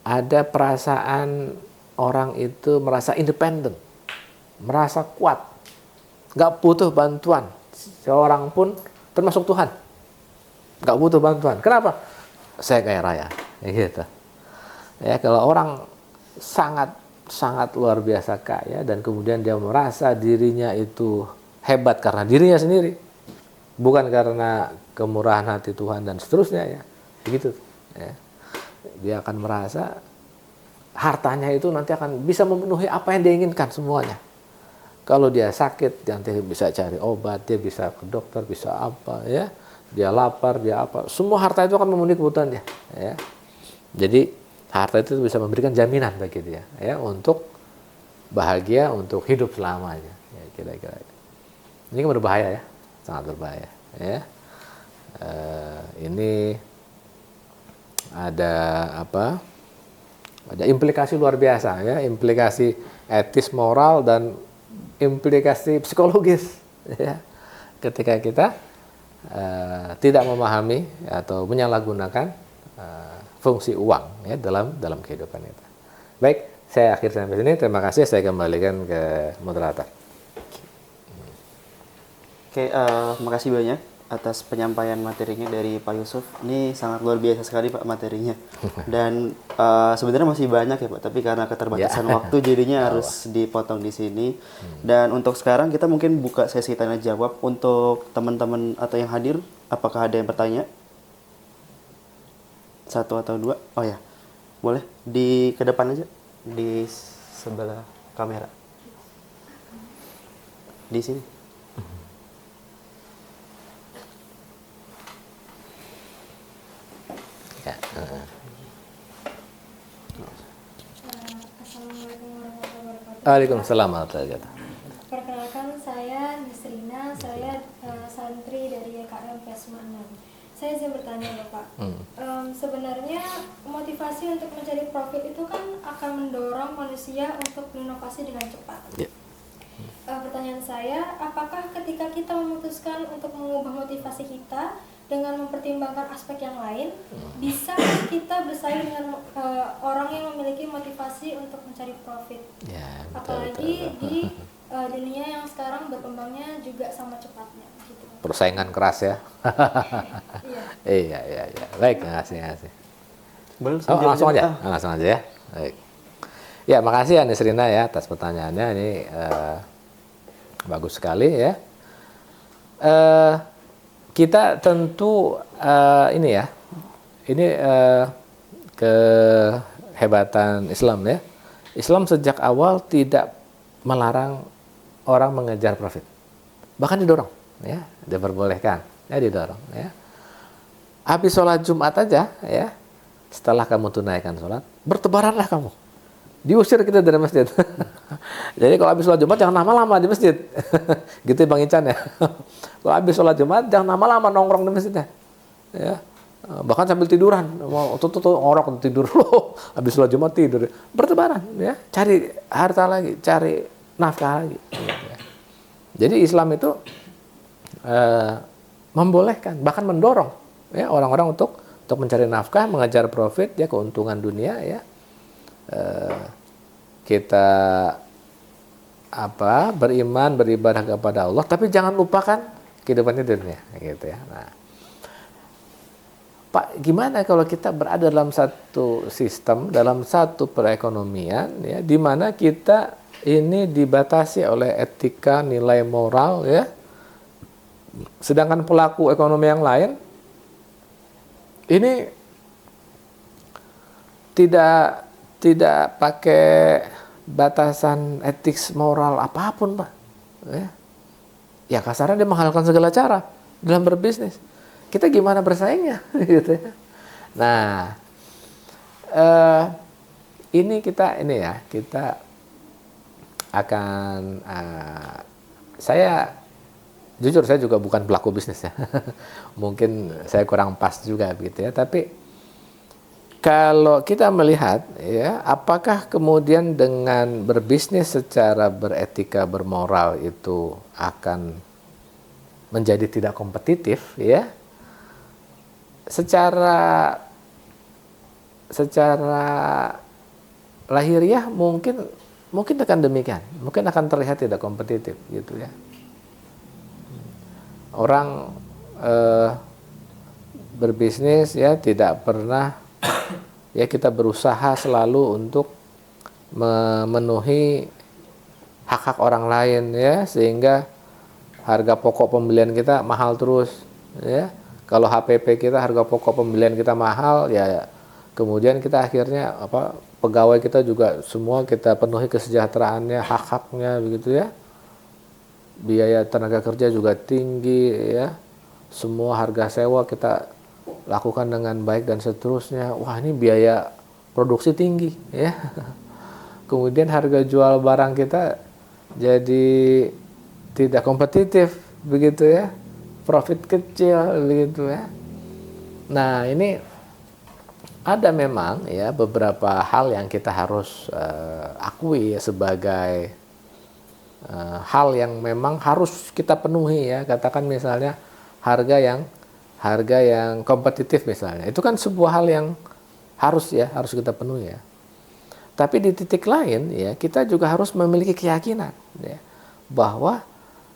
Speaker 1: ada perasaan orang itu merasa independen, merasa kuat, nggak butuh bantuan seorang pun, termasuk Tuhan, nggak butuh bantuan. Kenapa? Saya kaya raya, gitu. Ya, kalau orang sangat luar biasa kaya dan kemudian dia merasa dirinya itu hebat karena dirinya sendiri, bukan karena kemurahan hati Tuhan dan seterusnya ya, begitu. Ya. Dia akan merasa hartanya itu nanti akan bisa memenuhi apa yang dia inginkan semuanya. Kalau dia sakit, nanti bisa cari obat, dia bisa ke dokter, bisa apa ya. Dia lapar, dia apa. Semua harta itu akan memenuhi kebutuhan dia. Ya. Jadi harta itu bisa memberikan jaminan bagi dia, ya, untuk bahagia, untuk hidup selamanya. Ya, kira-kira. Ini kan berbahaya ya, sangat berbahaya. Ya. Ini ada apa? Ada implikasi luar biasa ya, implikasi etis, moral dan implikasi psikologis ya. Ketika kita tidak memahami atau menyalahgunakan fungsi uang ya dalam kehidupan kita. Baik, saya akhir sampai sini. Terima kasih. Saya kembalikan ke moderator.
Speaker 2: Oke, makasih banyak atas penyampaian materinya dari Pak Yusuf. Ini sangat luar biasa sekali Pak materinya. Dan sebenarnya masih banyak ya Pak, tapi karena keterbatasan waktu jadinya harus dipotong di sini. Dan untuk sekarang kita mungkin buka sesi tanya jawab untuk teman-teman atau yang hadir. Apakah ada yang bertanya? Satu atau dua? Oh ya, boleh di ke depan aja, di sebelah kamera. Di sini.
Speaker 1: Ya.
Speaker 5: Assalamualaikum warahmatullahi wabarakatuh.
Speaker 1: Waalaikumsalam warahmatullahi wabarakatuh.
Speaker 5: Perkenalkan saya Nisrina, saya santri dari YKM PESMA 6. Saya izin bertanya Bapak, sebenarnya motivasi untuk mencari profit itu kan akan mendorong manusia untuk berinovasi dengan cepat.
Speaker 1: Ya.
Speaker 5: Pertanyaan saya, apakah ketika kita memutuskan untuk mengubah motivasi kita dengan mempertimbangkan aspek yang lain, bisa kita bersaing dengan orang yang memiliki motivasi untuk mencari profit?
Speaker 1: Ya, betul,
Speaker 5: Apalagi
Speaker 1: betul.
Speaker 5: di dunia yang sekarang berkembangnya juga sama cepatnya. Gitu.
Speaker 1: Persaingan keras ya.
Speaker 5: Iya.
Speaker 1: Iya. Baik, makasih.
Speaker 2: Boleh
Speaker 1: Langsung aja. Langsung aja ya. Baik. Ya, makasih ya Nisrina ya atas pertanyaannya. Ini bagus sekali ya. Kita tentu ini kehebatan Islam ya. Islam sejak awal tidak melarang orang mengejar profit, bahkan didorong, ya, diperbolehkan, ya, didorong, ya. Habis sholat Jumat aja, ya, setelah kamu tunaikan sholat, bertebaranlah kamu diusir kita dari masjid. Jadi kalau habis sholat Jumat jangan lama-lama di masjid. Gitu ya Bang Ican ya. Kalau habis sholat Jumat jangan lama-lama nongkrong di masjid ya. Bahkan sambil tiduran, mau tuh orang tidur loh, habis sholat Jumat tidur, bertebaran ya, cari harta lagi, cari nafkah lagi. Gitu ya. Jadi Islam itu membolehkan, bahkan mendorong ya orang-orang untuk mencari nafkah, mengejar profit ya, keuntungan dunia ya. Kita beriman, beribadah kepada Allah, tapi jangan lupakan kehidupan di dunia gitu ya. Nah, Pak, gimana kalau kita berada dalam satu sistem, dalam satu perekonomian ya, di mana kita ini dibatasi oleh etika, nilai moral ya. Sedangkan pelaku ekonomi yang lain ini tidak pakai batasan etik moral apapun, Pak. Ya kasarnya dia menghalalkan segala cara dalam berbisnis. Kita gimana bersaingnya, gitu ya. Nah, kita akan saya jujur saya juga bukan pelaku bisnis ya. Mungkin saya kurang pas juga gitu ya, tapi kalau kita melihat ya, apakah kemudian dengan berbisnis secara beretika, bermoral itu akan menjadi tidak kompetitif ya? Secara lahiriah mungkin akan demikian, mungkin akan terlihat tidak kompetitif gitu ya. Orang berbisnis ya tidak pernah ya, kita berusaha selalu untuk memenuhi hak-hak orang lain ya, sehingga harga pokok pembelian kita mahal terus ya. Kalau HPP kita, harga pokok pembelian kita mahal ya, kemudian kita akhirnya pegawai kita juga semua kita penuhi kesejahteraannya, hak-haknya begitu ya. Biaya tenaga kerja juga tinggi ya. Semua harga sewa kita lakukan dengan baik dan seterusnya. Wah, ini biaya produksi tinggi ya. Kemudian harga jual barang kita jadi tidak kompetitif begitu ya. Profit kecil begitu ya. Nah, ini ada memang ya beberapa hal yang kita harus akui ya, sebagai hal yang memang harus kita penuhi ya. Katakan misalnya harga yang kompetitif misalnya. Itu kan sebuah hal yang harus kita penuhi ya. Tapi di titik lain ya, kita juga harus memiliki keyakinan ya, bahwa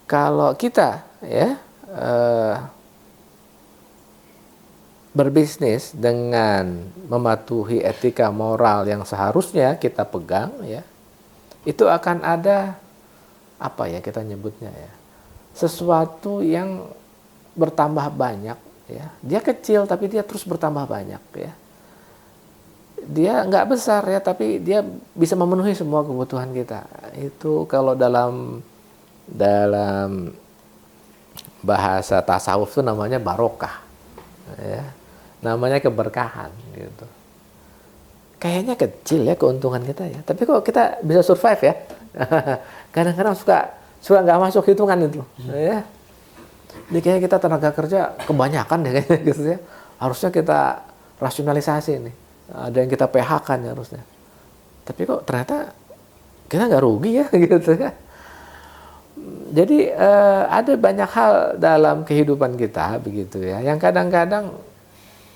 Speaker 1: kalau kita ya berbisnis dengan mematuhi etika moral yang seharusnya kita pegang ya, itu akan ada kita nyebutnya ya, sesuatu yang bertambah banyak ya. Dia kecil tapi dia terus bertambah banyak ya. Dia nggak besar ya, tapi dia bisa memenuhi semua kebutuhan kita. Itu kalau dalam bahasa tasawuf itu namanya barokah ya, namanya keberkahan gitu. Kayaknya kecil ya keuntungan kita ya, tapi kok kita bisa survive ya. Kadang-kadang suka nggak masuk hitungan itu ya. Ini kayaknya kita tenaga kerja kebanyakan deh kayaknya gitu ya, harusnya kita rasionalisasi nih, ada yang kita PHK nih harusnya, tapi kok ternyata kita nggak rugi ya gitu ya. Jadi ada banyak hal dalam kehidupan kita begitu ya, yang kadang-kadang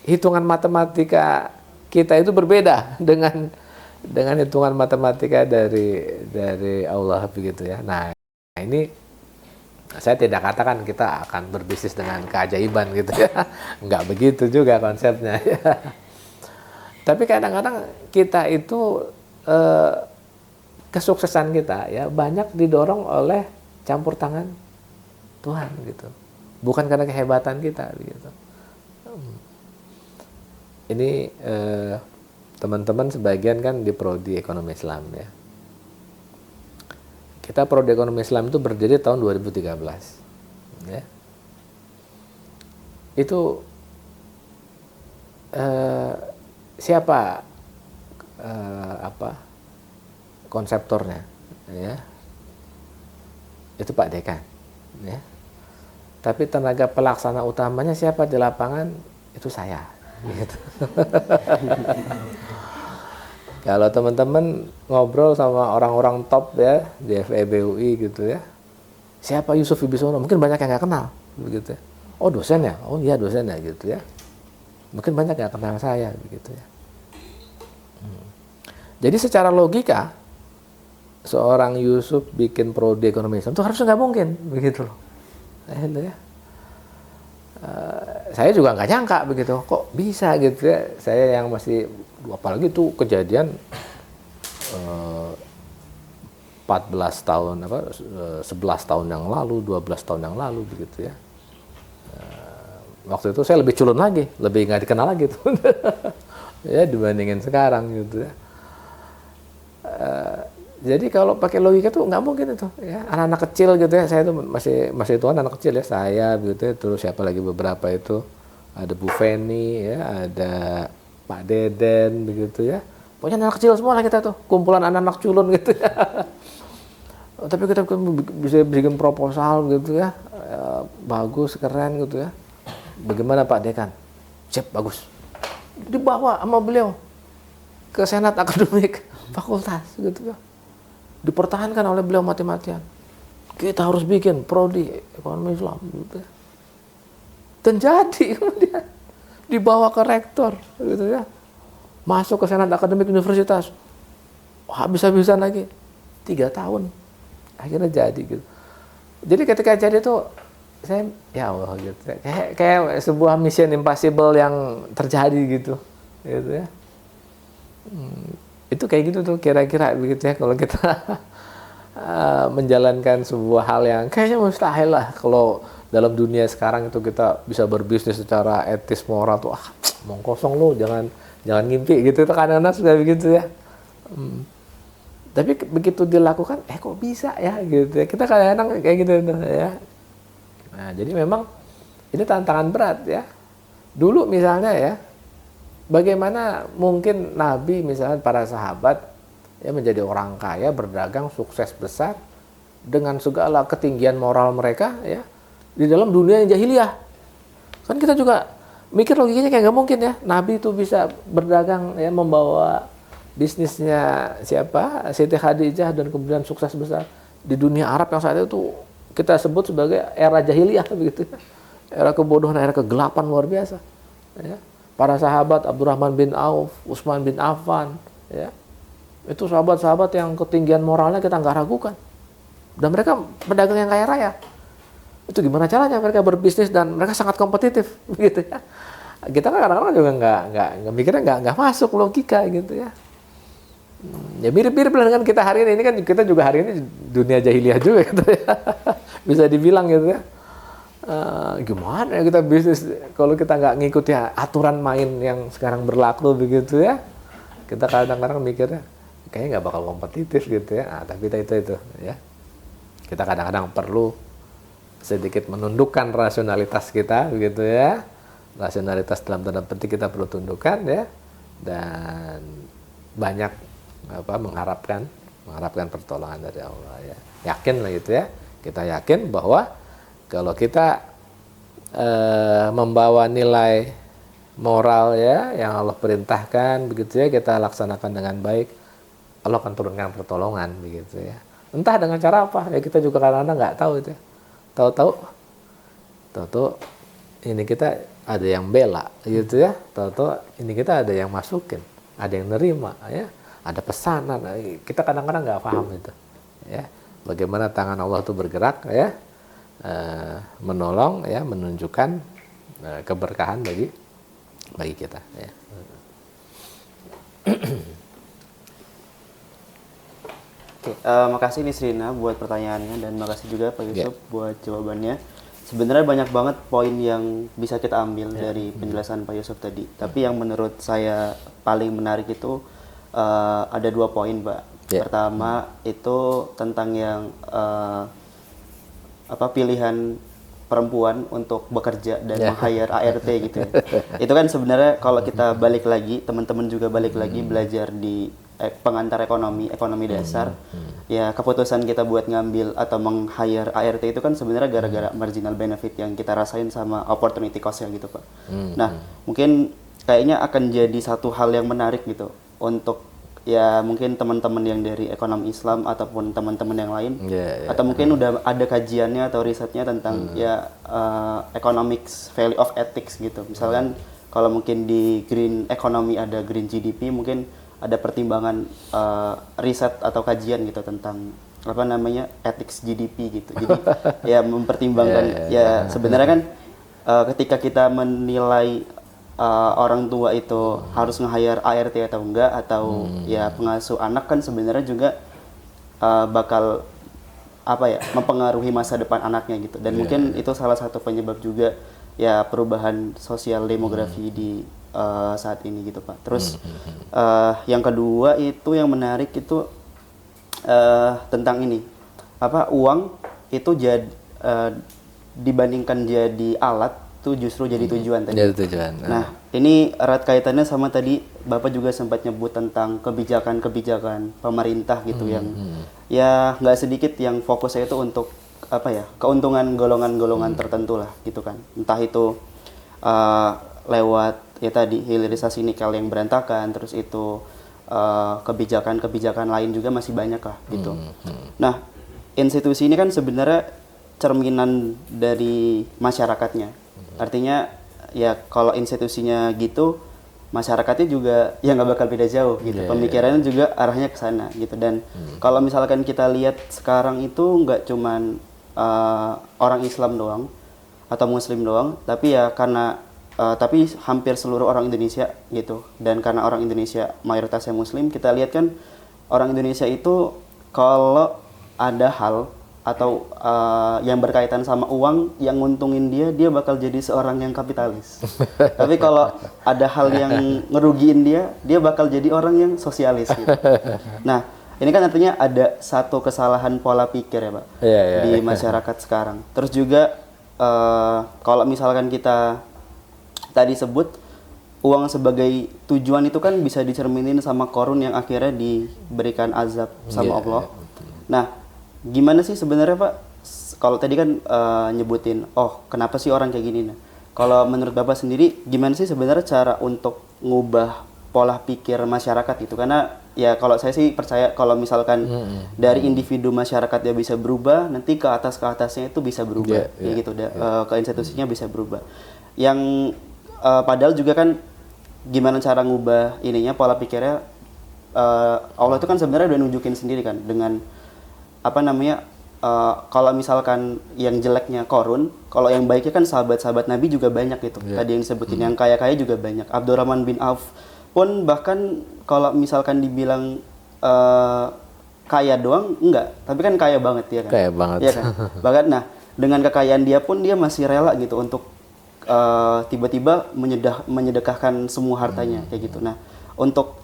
Speaker 1: hitungan matematika kita itu berbeda dengan hitungan matematika dari Allah begitu ya. Nah, ini saya tidak katakan kita akan berbisnis dengan keajaiban gitu ya, nggak begitu juga konsepnya ya. Tapi kadang-kadang kita itu kesuksesan kita ya banyak didorong oleh campur tangan Tuhan gitu, bukan karena kehebatan kita gitu. Ini teman-teman sebagian kan di prodi ekonomi Islam ya. Kita prodi ekonomi Islam itu berdiri tahun 2013 ya. Itu siapa konseptornya, ya, itu Pak Dekan, ya. Tapi tenaga pelaksana utamanya siapa di lapangan? Itu saya. Gitu. Kalau teman-teman ngobrol sama orang-orang top ya di FEBUI gitu ya, siapa Yusuf Wibisono? Mungkin banyak yang nggak kenal, begitu ya. Oh dosen ya? Oh iya dosen ya gitu ya. Mungkin banyak yang kenal saya, begitu ya. Jadi secara logika, seorang Yusuf bikin prodi ekonomi Islam itu harusnya nggak mungkin, begitu loh. Gitu ya. Saya juga nggak nyangka begitu, kok bisa gitu ya. Saya yang masih, apalagi itu kejadian 14 tahun, 11 tahun yang lalu, 12 tahun yang lalu begitu ya. Waktu itu saya lebih culun lagi, lebih nggak dikenal lagi tuh. Ya dibandingin sekarang gitu ya. Jadi kalau pakai logika tuh nggak mungkin itu ya, anak-anak kecil gitu ya, saya tuh masih tuan anak kecil ya, saya gitu ya, terus siapa lagi beberapa itu, ada Bu Feni ya, ada Pak Deden begitu ya, pokoknya anak kecil semua lah kita tuh, kumpulan anak-anak culun gitu ya. Tapi kita bisa bikin proposal gitu ya, bagus, keren gitu ya. Bagaimana Pak Dekan? Siap, bagus. Dibawa sama beliau ke Senat Akademik Fakultas gitu ya. Dipertahankan oleh beliau mati-matian. Kita harus bikin prodi ekonomi Islam gitu ya. Dan jadi kemudian dibawa ke rektor gitu ya. Masuk ke Senat Akademik Universitas. Habis-habisan lagi 3 tahun. Akhirnya jadi gitu. Jadi ketika jadi itu saya ya Allah gitu. Kayak sebuah mission impossible yang terjadi gitu. Gitu ya. Itu kayak gitu tuh kira-kira begitu ya, kalau kita menjalankan sebuah hal yang kayaknya mustahil lah kalau dalam dunia sekarang itu kita bisa berbisnis secara etis moral tuh, omong kosong lu, jangan ngimpi gitu, itu kadang-kadang sudah begitu ya. Tapi begitu dilakukan, kok bisa ya gitu ya, kita kadang-kadang kayak gitu ya. Nah jadi memang ini tantangan berat ya. Dulu misalnya ya, bagaimana mungkin Nabi misalnya para sahabat ya menjadi orang kaya, berdagang, sukses besar dengan segala ketinggian moral mereka ya di dalam dunia yang jahiliyah. Kan kita juga mikir logikanya kayak nggak mungkin ya, Nabi itu bisa berdagang ya, membawa bisnisnya siapa, Siti Khadijah, dan kemudian sukses besar di dunia Arab yang saat itu kita sebut sebagai era jahiliyah begitu ya. Era kebodohan, era kegelapan luar biasa ya. Para sahabat Abdurrahman bin Auf, Utsman bin Affan, ya, itu sahabat-sahabat yang ketinggian moralnya kita nggak ragukan. Dan mereka pedagang yang kaya raya. Itu gimana caranya mereka berbisnis dan mereka sangat kompetitif, gitu ya. Kita kan kadang-kadang juga nggak mikirnya nggak masuk logika gitu ya. Ya mirip-mirip dengan kita hari ini kan kita juga hari ini dunia jahiliyah juga gitu ya. Bisa dibilang gitu ya. Gimana ya kita bisnis kalau kita nggak ngikuti aturan main yang sekarang berlaku begitu ya, kita kadang-kadang mikirnya kayaknya nggak bakal kompetitif gitu ya. Tapi itu ya, kita kadang-kadang perlu sedikit menundukkan rasionalitas kita begitu ya, rasionalitas dalam tanda petik kita perlu tundukkan ya, dan banyak mengharapkan pertolongan dari Allah ya. Yakin lah gitu ya, kita yakin bahwa kalau kita membawa nilai moral ya yang Allah perintahkan begitu ya, kita laksanakan dengan baik, Allah akan turunkan pertolongan begitu ya. Entah dengan cara apa ya, kita juga kadang-kadang nggak tahu itu ya. Tahu-tahu ini kita ada yang bela gitu ya, tahu-tahu ini kita ada yang masukin, ada yang nerima ya, ada pesanan. Kita kadang-kadang nggak paham itu ya, bagaimana tangan Allah itu bergerak ya, menolong ya, menunjukkan keberkahan bagi kita ya.
Speaker 2: Oke, makasih nih Srina buat pertanyaannya, dan makasih juga Pak Yusuf buat jawabannya. Sebenarnya banyak banget poin yang bisa kita ambil dari penjelasan Pak Yusuf tadi. Tapi yang menurut saya paling menarik itu ada 2 poin, Pak. Pertama itu tentang yang pilihan perempuan untuk bekerja dan meng-hire ART gitu ya. Itu kan sebenarnya kalau kita balik lagi, teman-teman juga balik lagi belajar di pengantar ekonomi dasar. Ya keputusan kita buat ngambil atau meng-hire ART itu kan sebenarnya gara-gara marginal benefit yang kita rasain sama opportunity cost-nya gitu Pak. Nah mungkin kayaknya akan jadi satu hal yang menarik gitu untuk ya mungkin teman-teman yang dari ekonomi Islam ataupun teman-teman yang lain atau mungkin udah ada kajiannya atau risetnya tentang ya economics value of ethics gitu. Misalkan kalau mungkin di green economy ada green GDP, mungkin ada pertimbangan riset atau kajian gitu tentang apa namanya ethics GDP gitu. Jadi ya mempertimbangkan sebenarnya kan ketika kita menilai orang tua itu harus nge-hire ART atau enggak atau ya pengasuh anak kan sebenarnya juga bakal apa ya mempengaruhi masa depan anaknya gitu. Dan mungkin itu salah satu penyebab juga ya perubahan sosial demografi di saat ini gitu Pak. Terus yang kedua itu yang menarik itu tentang ini apa uang itu dibandingkan jadi alat itu justru jadi tujuan tadi.
Speaker 1: Jadi tujuan.
Speaker 2: Nah, ini erat kaitannya sama tadi Bapak juga sempat nyebut tentang kebijakan-kebijakan pemerintah gitu yang ya nggak sedikit yang fokusnya itu untuk apa ya keuntungan golongan-golongan tertentu lah gitu kan. Entah itu lewat ya tadi hilirisasi nikel yang berantakan, terus itu kebijakan-kebijakan lain juga masih banyak lah gitu. Nah, institusi ini kan sebenarnya cerminan dari masyarakatnya. Artinya ya kalau institusinya gitu, masyarakatnya juga ya nggak bakal beda jauh gitu. Pemikirannya juga arahnya ke sana gitu. Dan kalau misalkan kita lihat sekarang itu nggak cuman orang Islam doang atau Muslim doang, tapi ya karena tapi hampir seluruh orang Indonesia gitu. Dan karena orang Indonesia mayoritasnya Muslim, kita lihat kan orang Indonesia itu kalau ada hal atau yang berkaitan sama uang yang nguntungin dia bakal jadi seorang yang kapitalis. Tapi kalau ada hal yang ngerugiin dia bakal jadi orang yang sosialis gitu. Nah, ini kan artinya ada satu kesalahan pola pikir ya Pak di masyarakat sekarang. Terus juga kalau misalkan kita tadi sebut uang sebagai tujuan itu kan bisa dicerminin sama Qarun yang akhirnya diberikan azab sama Allah. Nah, gimana sih sebenarnya Pak? Kalau tadi kan nyebutin, oh kenapa sih orang kayak gini? Nah, kalau menurut Bapak sendiri, gimana sih sebenarnya cara untuk ngubah pola pikir masyarakat gitu? Karena ya kalau saya sih percaya kalau misalkan dari individu masyarakat dia bisa berubah, nanti ke atasnya itu bisa berubah, gitu. Ke institusinya bisa berubah. Yang padahal juga kan gimana cara ngubah ininya pola pikirnya? Allah itu kan sebenarnya udah nunjukin sendiri kan dengan apa namanya kalau misalkan yang jeleknya Qarun, kalau yang baiknya kan sahabat-sahabat Nabi juga banyak gitu. Tadi yang disebutin yang kaya-kaya juga banyak. Abdurrahman bin Auf pun bahkan kalau misalkan dibilang kaya doang enggak, tapi kan kaya banget ya kan.
Speaker 1: Kaya banget.
Speaker 2: Iya kan? Bahkan nah, dengan kekayaan dia pun dia masih rela gitu untuk tiba-tiba menyedekahkan semua hartanya kayak gitu. Nah, untuk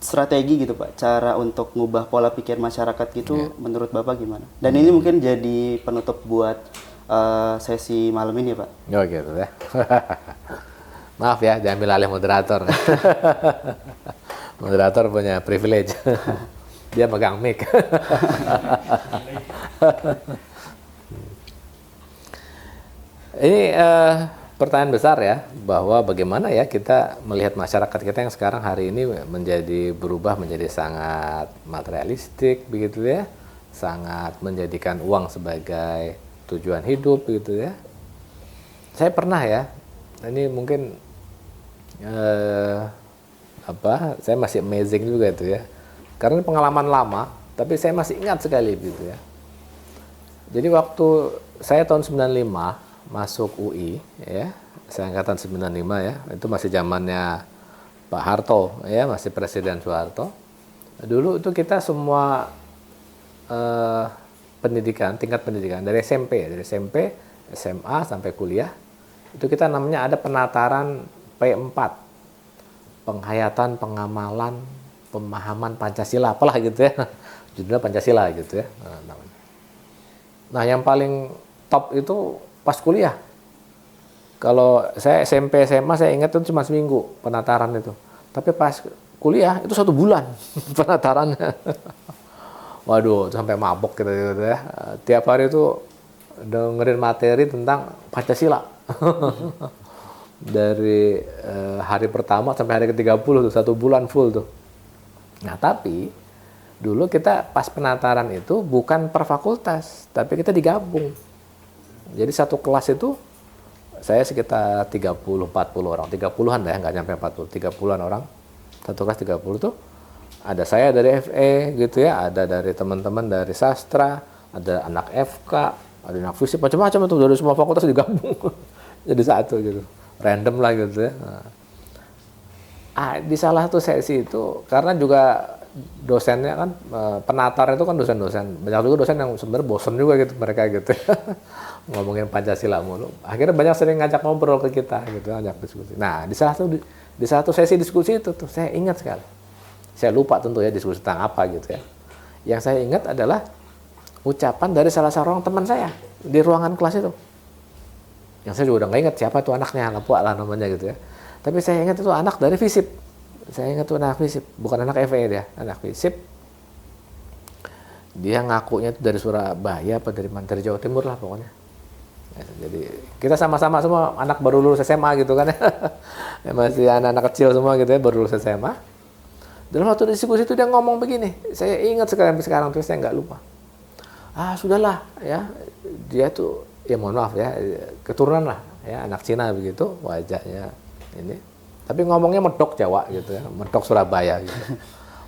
Speaker 2: strategi gitu Pak, cara untuk ngubah pola pikir masyarakat gitu menurut Bapak gimana? Dan ini mungkin jadi penutup buat sesi malam ini ya Pak.
Speaker 1: Oh gitu ya. Maaf ya, diambil alih moderator. Moderator punya privilege. Dia pegang mic. Ini pertanyaan besar ya, bahwa bagaimana ya kita melihat masyarakat kita yang sekarang hari ini berubah menjadi sangat materialistik begitu ya, sangat menjadikan uang sebagai tujuan hidup begitu ya. Saya pernah ya, ini mungkin saya masih amazing juga itu ya, karena ini pengalaman lama, tapi saya masih ingat sekali gitu ya. Jadi waktu saya tahun 95 masuk UI ya, saya angkatan 95 ya, itu masih zamannya Pak Harto ya, masih Presiden Soeharto. Dulu itu kita semua tingkat pendidikan dari SMP, SMA sampai kuliah, itu kita namanya ada penataran P4, penghayatan, pengamalan, pemahaman Pancasila, apalah gitu ya, judulnya Pancasila gitu ya. Nah yang paling top itu pas kuliah. Kalau saya SMP, SMA saya ingat itu cuma seminggu penataran itu. Tapi pas kuliah itu 1 bulan penatarannya. Waduh, itu sampai mabok kita gitu ya. Tiap hari itu dengerin materi tentang Pancasila. Dari hari pertama sampai hari ke-30 tuh, 1 bulan full tuh. Nah, tapi dulu kita pas penataran itu bukan per fakultas, tapi kita digabung. Jadi satu kelas itu saya sekitar 30-40 orang, 30-an ya, nggak nyampe 40, 30-an orang. Satu kelas 30 tuh ada saya dari FE gitu ya, ada dari teman-teman dari sastra, ada anak FK, ada anak fisip, macam-macam itu dari semua fakultas digabung. Jadi satu gitu. Random lah gitu ya. Di salah satu sesi itu karena juga dosennya kan penatar itu kan dosen-dosen, banyak juga dosen yang sebenarnya bosen juga gitu mereka gitu ngomongin Pancasila mulu. Akhirnya banyak sering ngajak ngobrol ke kita gitu, ngajak diskusi. Nah, di salah satu sesi diskusi itu tuh saya ingat sekali. Saya lupa tentu ya diskusi tentang apa gitu ya. Yang saya ingat adalah ucapan dari salah seorang teman saya di ruangan kelas itu. Yang saya juga udah nggak ingat siapa tuh anaknya, lupa lah namanya gitu ya. Tapi saya ingat itu anak dari FISIP. Saya ingat itu anak FISIP, bukan anak FE dia, anak FISIP. Dia ngakunya itu dari Surabaya apa dari mana, dari Jawa Timur lah pokoknya. Ya, jadi kita sama-sama semua anak baru lulus SMA gitu kan ya. Masih anak-anak kecil semua gitu ya, baru lulus SMA. Dalam waktu diskusi itu dia ngomong begini, saya ingat sekarang terus saya nggak lupa. Sudahlah ya, dia tuh ya mohon maaf ya, keturunan lah ya, anak Cina begitu wajahnya ini. Tapi ngomongnya medok Jawa gitu ya, medok Surabaya gitu.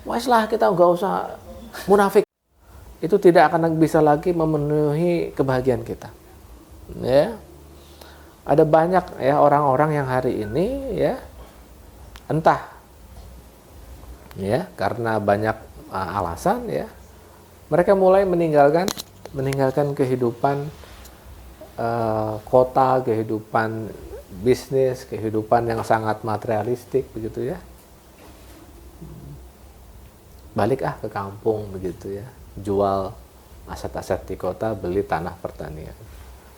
Speaker 1: Wes lah kita nggak usah munafik. Itu tidak akan bisa lagi memenuhi kebahagiaan kita. Ya. Ada banyak ya orang-orang yang hari ini ya entah ya karena banyak alasan ya mereka mulai meninggalkan kehidupan kota, kehidupan bisnis, kehidupan yang sangat materialistik begitu ya. Balik ke kampung begitu ya. Jual aset-aset di kota, beli tanah pertanian.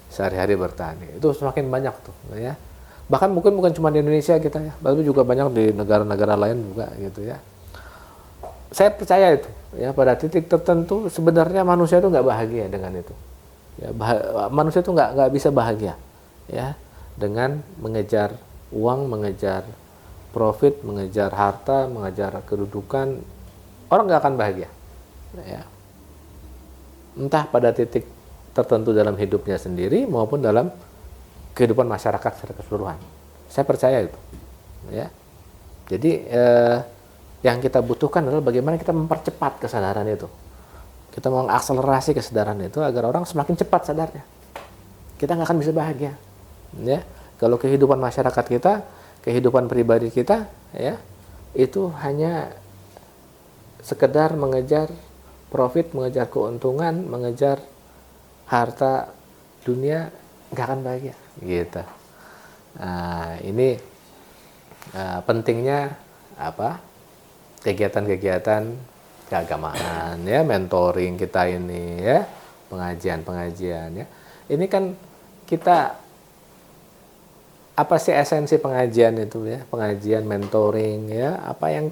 Speaker 1: Sehari-hari bertani. Itu semakin banyak tuh ya. Bahkan mungkin bukan cuma di Indonesia kita ya, tapi juga banyak di negara-negara lain juga gitu ya. Saya percaya itu ya, pada titik tertentu sebenarnya manusia itu nggak bahagia dengan itu. Ya, manusia itu nggak bisa bahagia ya dengan mengejar uang, mengejar profit, mengejar harta, mengejar kedudukan. Orang nggak akan bahagia ya. Entah pada titik tertentu dalam hidupnya sendiri maupun dalam kehidupan masyarakat secara keseluruhan. Saya percaya itu ya. Jadi yang kita butuhkan adalah bagaimana kita mempercepat kesadaran itu. Kita mengakselerasi kesadaran itu agar orang semakin cepat sadarnya. Kita nggak akan bisa bahagia. Ya, kalau kehidupan masyarakat kita, kehidupan pribadi kita, ya, itu hanya sekedar mengejar profit, mengejar keuntungan, mengejar harta dunia, nggak akan bahagia. Gitu. Nah, ini pentingnya apa? Kegiatan-kegiatan keagamaan ya, mentoring kita ini ya, pengajian ya. Ini kan kita apa sih esensi pengajian itu ya? Pengajian, mentoring ya, apa yang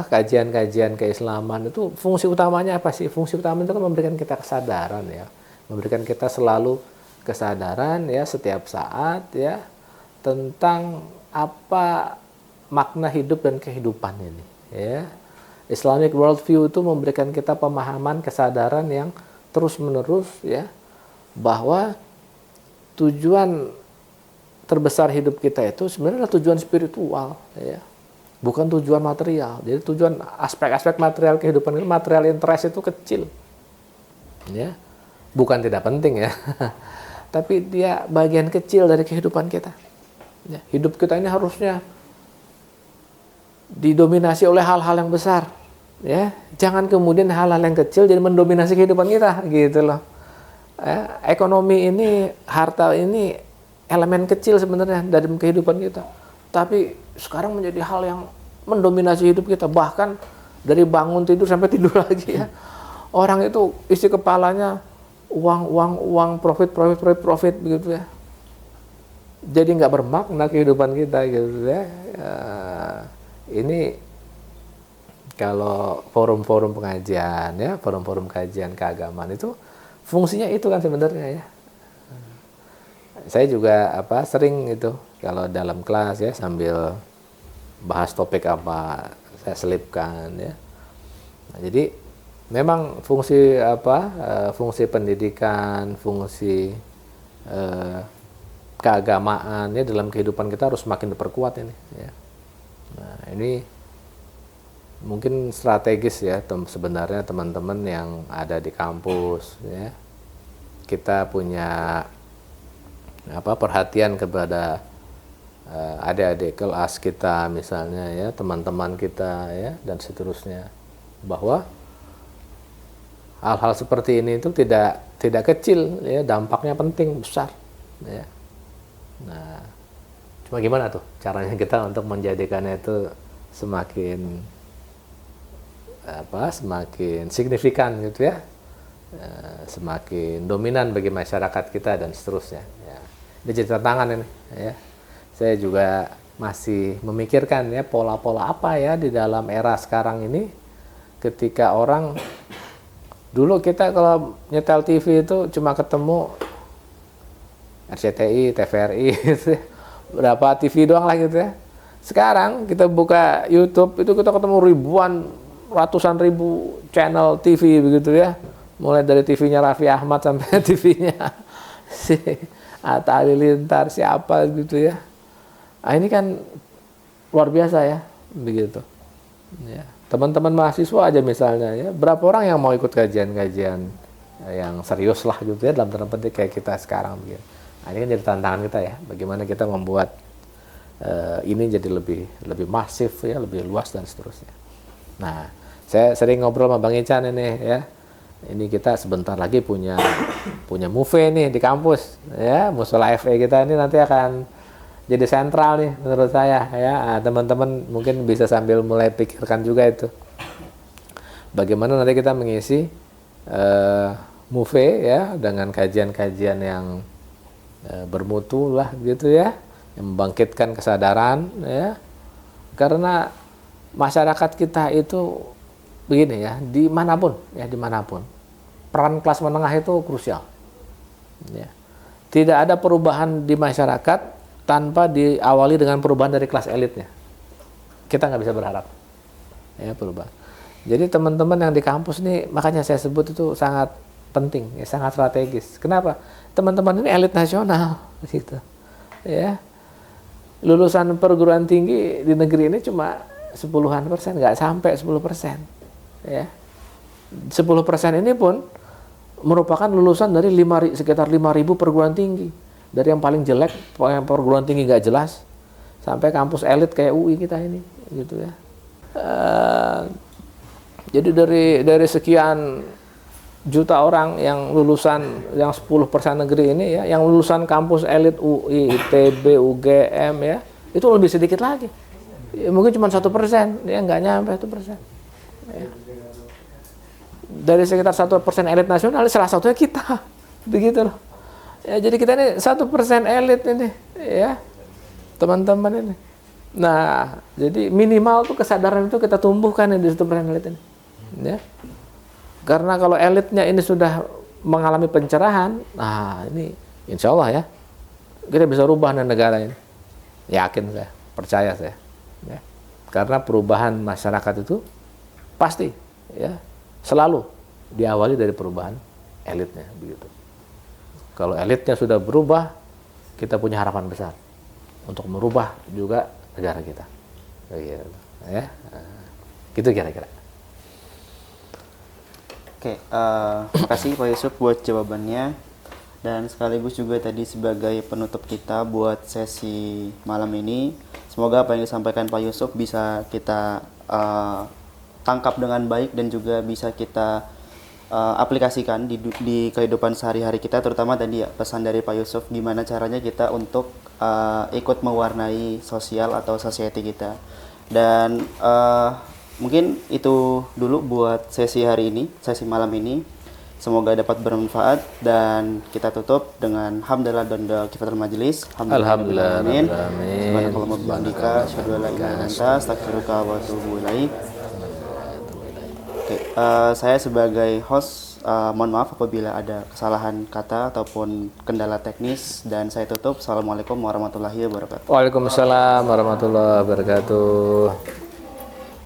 Speaker 1: kajian-kajian keislaman itu fungsi utamanya apa sih? Fungsi utama itu kan memberikan kita kesadaran ya. Memberikan kita selalu kesadaran ya setiap saat ya tentang apa makna hidup dan kehidupan ini ya. Islamic worldview itu memberikan kita pemahaman kesadaran yang terus-menerus ya bahwa tujuan terbesar hidup kita itu sebenarnya adalah tujuan spiritual ya. Bukan tujuan material. Jadi tujuan aspek-aspek material kehidupan itu, material interest itu kecil. Ya. Bukan tidak penting ya. Tapi dia bagian kecil dari kehidupan kita. Ya. Hidup kita ini harusnya didominasi oleh hal-hal yang besar, ya. Jangan kemudian hal-hal yang kecil jadi mendominasi kehidupan kita, gitu loh. Ya, ekonomi ini, harta ini elemen kecil sebenarnya dari kehidupan kita, tapi sekarang menjadi hal yang mendominasi hidup kita, bahkan dari bangun tidur sampai tidur lagi ya. Orang itu isi kepalanya uang, profit begitu ya. Jadi nggak bermakna kehidupan kita gitu ya. ini kalau forum-forum pengajian ya, forum-forum kajian keagamaan itu fungsinya itu kan sebenarnya ya. Saya juga sering itu kalau dalam kelas ya sambil bahas topik apa saya selipkan ya. Nah, jadi memang fungsi fungsi pendidikan, fungsi keagamaan ya dalam kehidupan kita harus semakin diperkuat ini ya. Nah, ini mungkin strategis ya sebenarnya teman-teman yang ada di kampus ya. Kita punya perhatian kepada adik-adik kelas kita misalnya ya, teman-teman kita ya dan seterusnya, bahwa hal-hal seperti ini itu tidak kecil ya, dampaknya penting besar ya. Nah, cuma gimana tuh caranya kita untuk menjadikannya itu semakin semakin signifikan gitu ya, semakin dominan bagi masyarakat kita dan seterusnya ya. Ini jadi tantangan ini ya. Saya juga masih memikirkan ya pola-pola apa ya di dalam era sekarang ini, ketika orang dulu kita kalau nyetel TV itu cuma ketemu RCTI, TVRI gitu ya. Berapa TV doang lah gitu ya. Sekarang kita buka YouTube itu kita ketemu ratusan ribu channel TV begitu ya. Mulai dari TV-nya Raffi Ahmad sampai TV-nya si Atta Halilintar siapa gitu ya. Nah, ini kan luar biasa ya begitu. Ya. Teman-teman mahasiswa aja misalnya ya, berapa orang yang mau ikut kajian-kajian yang serius lah gitu ya dalam tanda petik kayak kita sekarang begitu. Nah, ini kan jadi tantangan kita ya, bagaimana kita membuat ini jadi lebih masif ya, lebih luas dan seterusnya. Nah, saya sering ngobrol sama Bang Ican ini ya. Ini kita sebentar lagi punya MUFE nih di kampus ya, Mushola FE kita ini nanti akan jadi sentral nih menurut saya ya. Teman-teman mungkin bisa sambil mulai pikirkan juga itu. Bagaimana nanti kita mengisi MUFE ya dengan kajian-kajian yang bermutu lah gitu ya, yang membangkitkan kesadaran ya. Karena masyarakat kita itu begini ya, dimanapun peran kelas menengah itu krusial ya. Tidak ada perubahan di masyarakat tanpa diawali dengan perubahan dari kelas elitnya. Kita nggak bisa berharap ya perubahan. Jadi teman-teman yang di kampus nih, makanya saya sebut itu sangat penting ya, sangat strategis. Kenapa? Teman-teman ini elit nasional gitu ya. Lulusan perguruan tinggi di negeri ini cuma 10-an persen, nggak sampai 10% ya. 10% ini pun merupakan lulusan dari sekitar 5.000 perguruan tinggi, dari yang paling jelek, yang perguruan tinggi nggak jelas, sampai kampus elit kayak UI kita ini gitu ya. Jadi dari sekian juta orang yang lulusan yang 10% negeri ini ya, yang lulusan kampus elit UI, ITB, UGM ya, itu lebih sedikit lagi ya, mungkin cuma 1% ya, nggak nyampe 1% ya. Dari sekitar 1% elit nasional, salah satunya kita begitu loh ya. Jadi kita ini 1% elit ini ya teman-teman ini. Nah, jadi minimal tuh kesadaran itu kita tumbuhkan di 1% elit ini ya. Karena kalau elitnya ini sudah mengalami pencerahan, nah ini insya Allah ya kita bisa rubah negara ini. Yakin saya, percaya saya. Ya. Karena perubahan masyarakat itu pasti ya selalu diawali dari perubahan elitnya begitu. Kalau elitnya sudah berubah, kita punya harapan besar untuk merubah juga negara kita. Begitu, ya. Gitu kira-kira.
Speaker 2: Oke, terima kasih Pak Yusuf buat jawabannya, dan sekaligus juga tadi sebagai penutup kita buat sesi malam ini. Semoga apa yang disampaikan Pak Yusuf bisa kita tangkap dengan baik dan juga bisa kita aplikasikan di kehidupan sehari-hari kita, terutama tadi ya pesan dari Pak Yusuf gimana caranya kita untuk ikut mewarnai sosial atau society kita. Dan mungkin itu dulu buat sesi hari ini, sesi malam ini. Semoga dapat bermanfaat dan kita tutup dengan hamdalah dan doa kifatul majelis.
Speaker 1: Alhamdulillah
Speaker 2: Amin.
Speaker 1: rabbil alamin.
Speaker 2: Subhanakallahumma wa bihamdika asyhadu an la ilaha illa anta astaghfiruka wa atubu ilaik. Oke, saya sebagai host mohon maaf apabila ada kesalahan kata ataupun kendala teknis dan saya tutup. Assalamualaikum warahmatullahi wabarakatuh.
Speaker 1: Waalaikumsalam warahmatullahi wabarakatuh.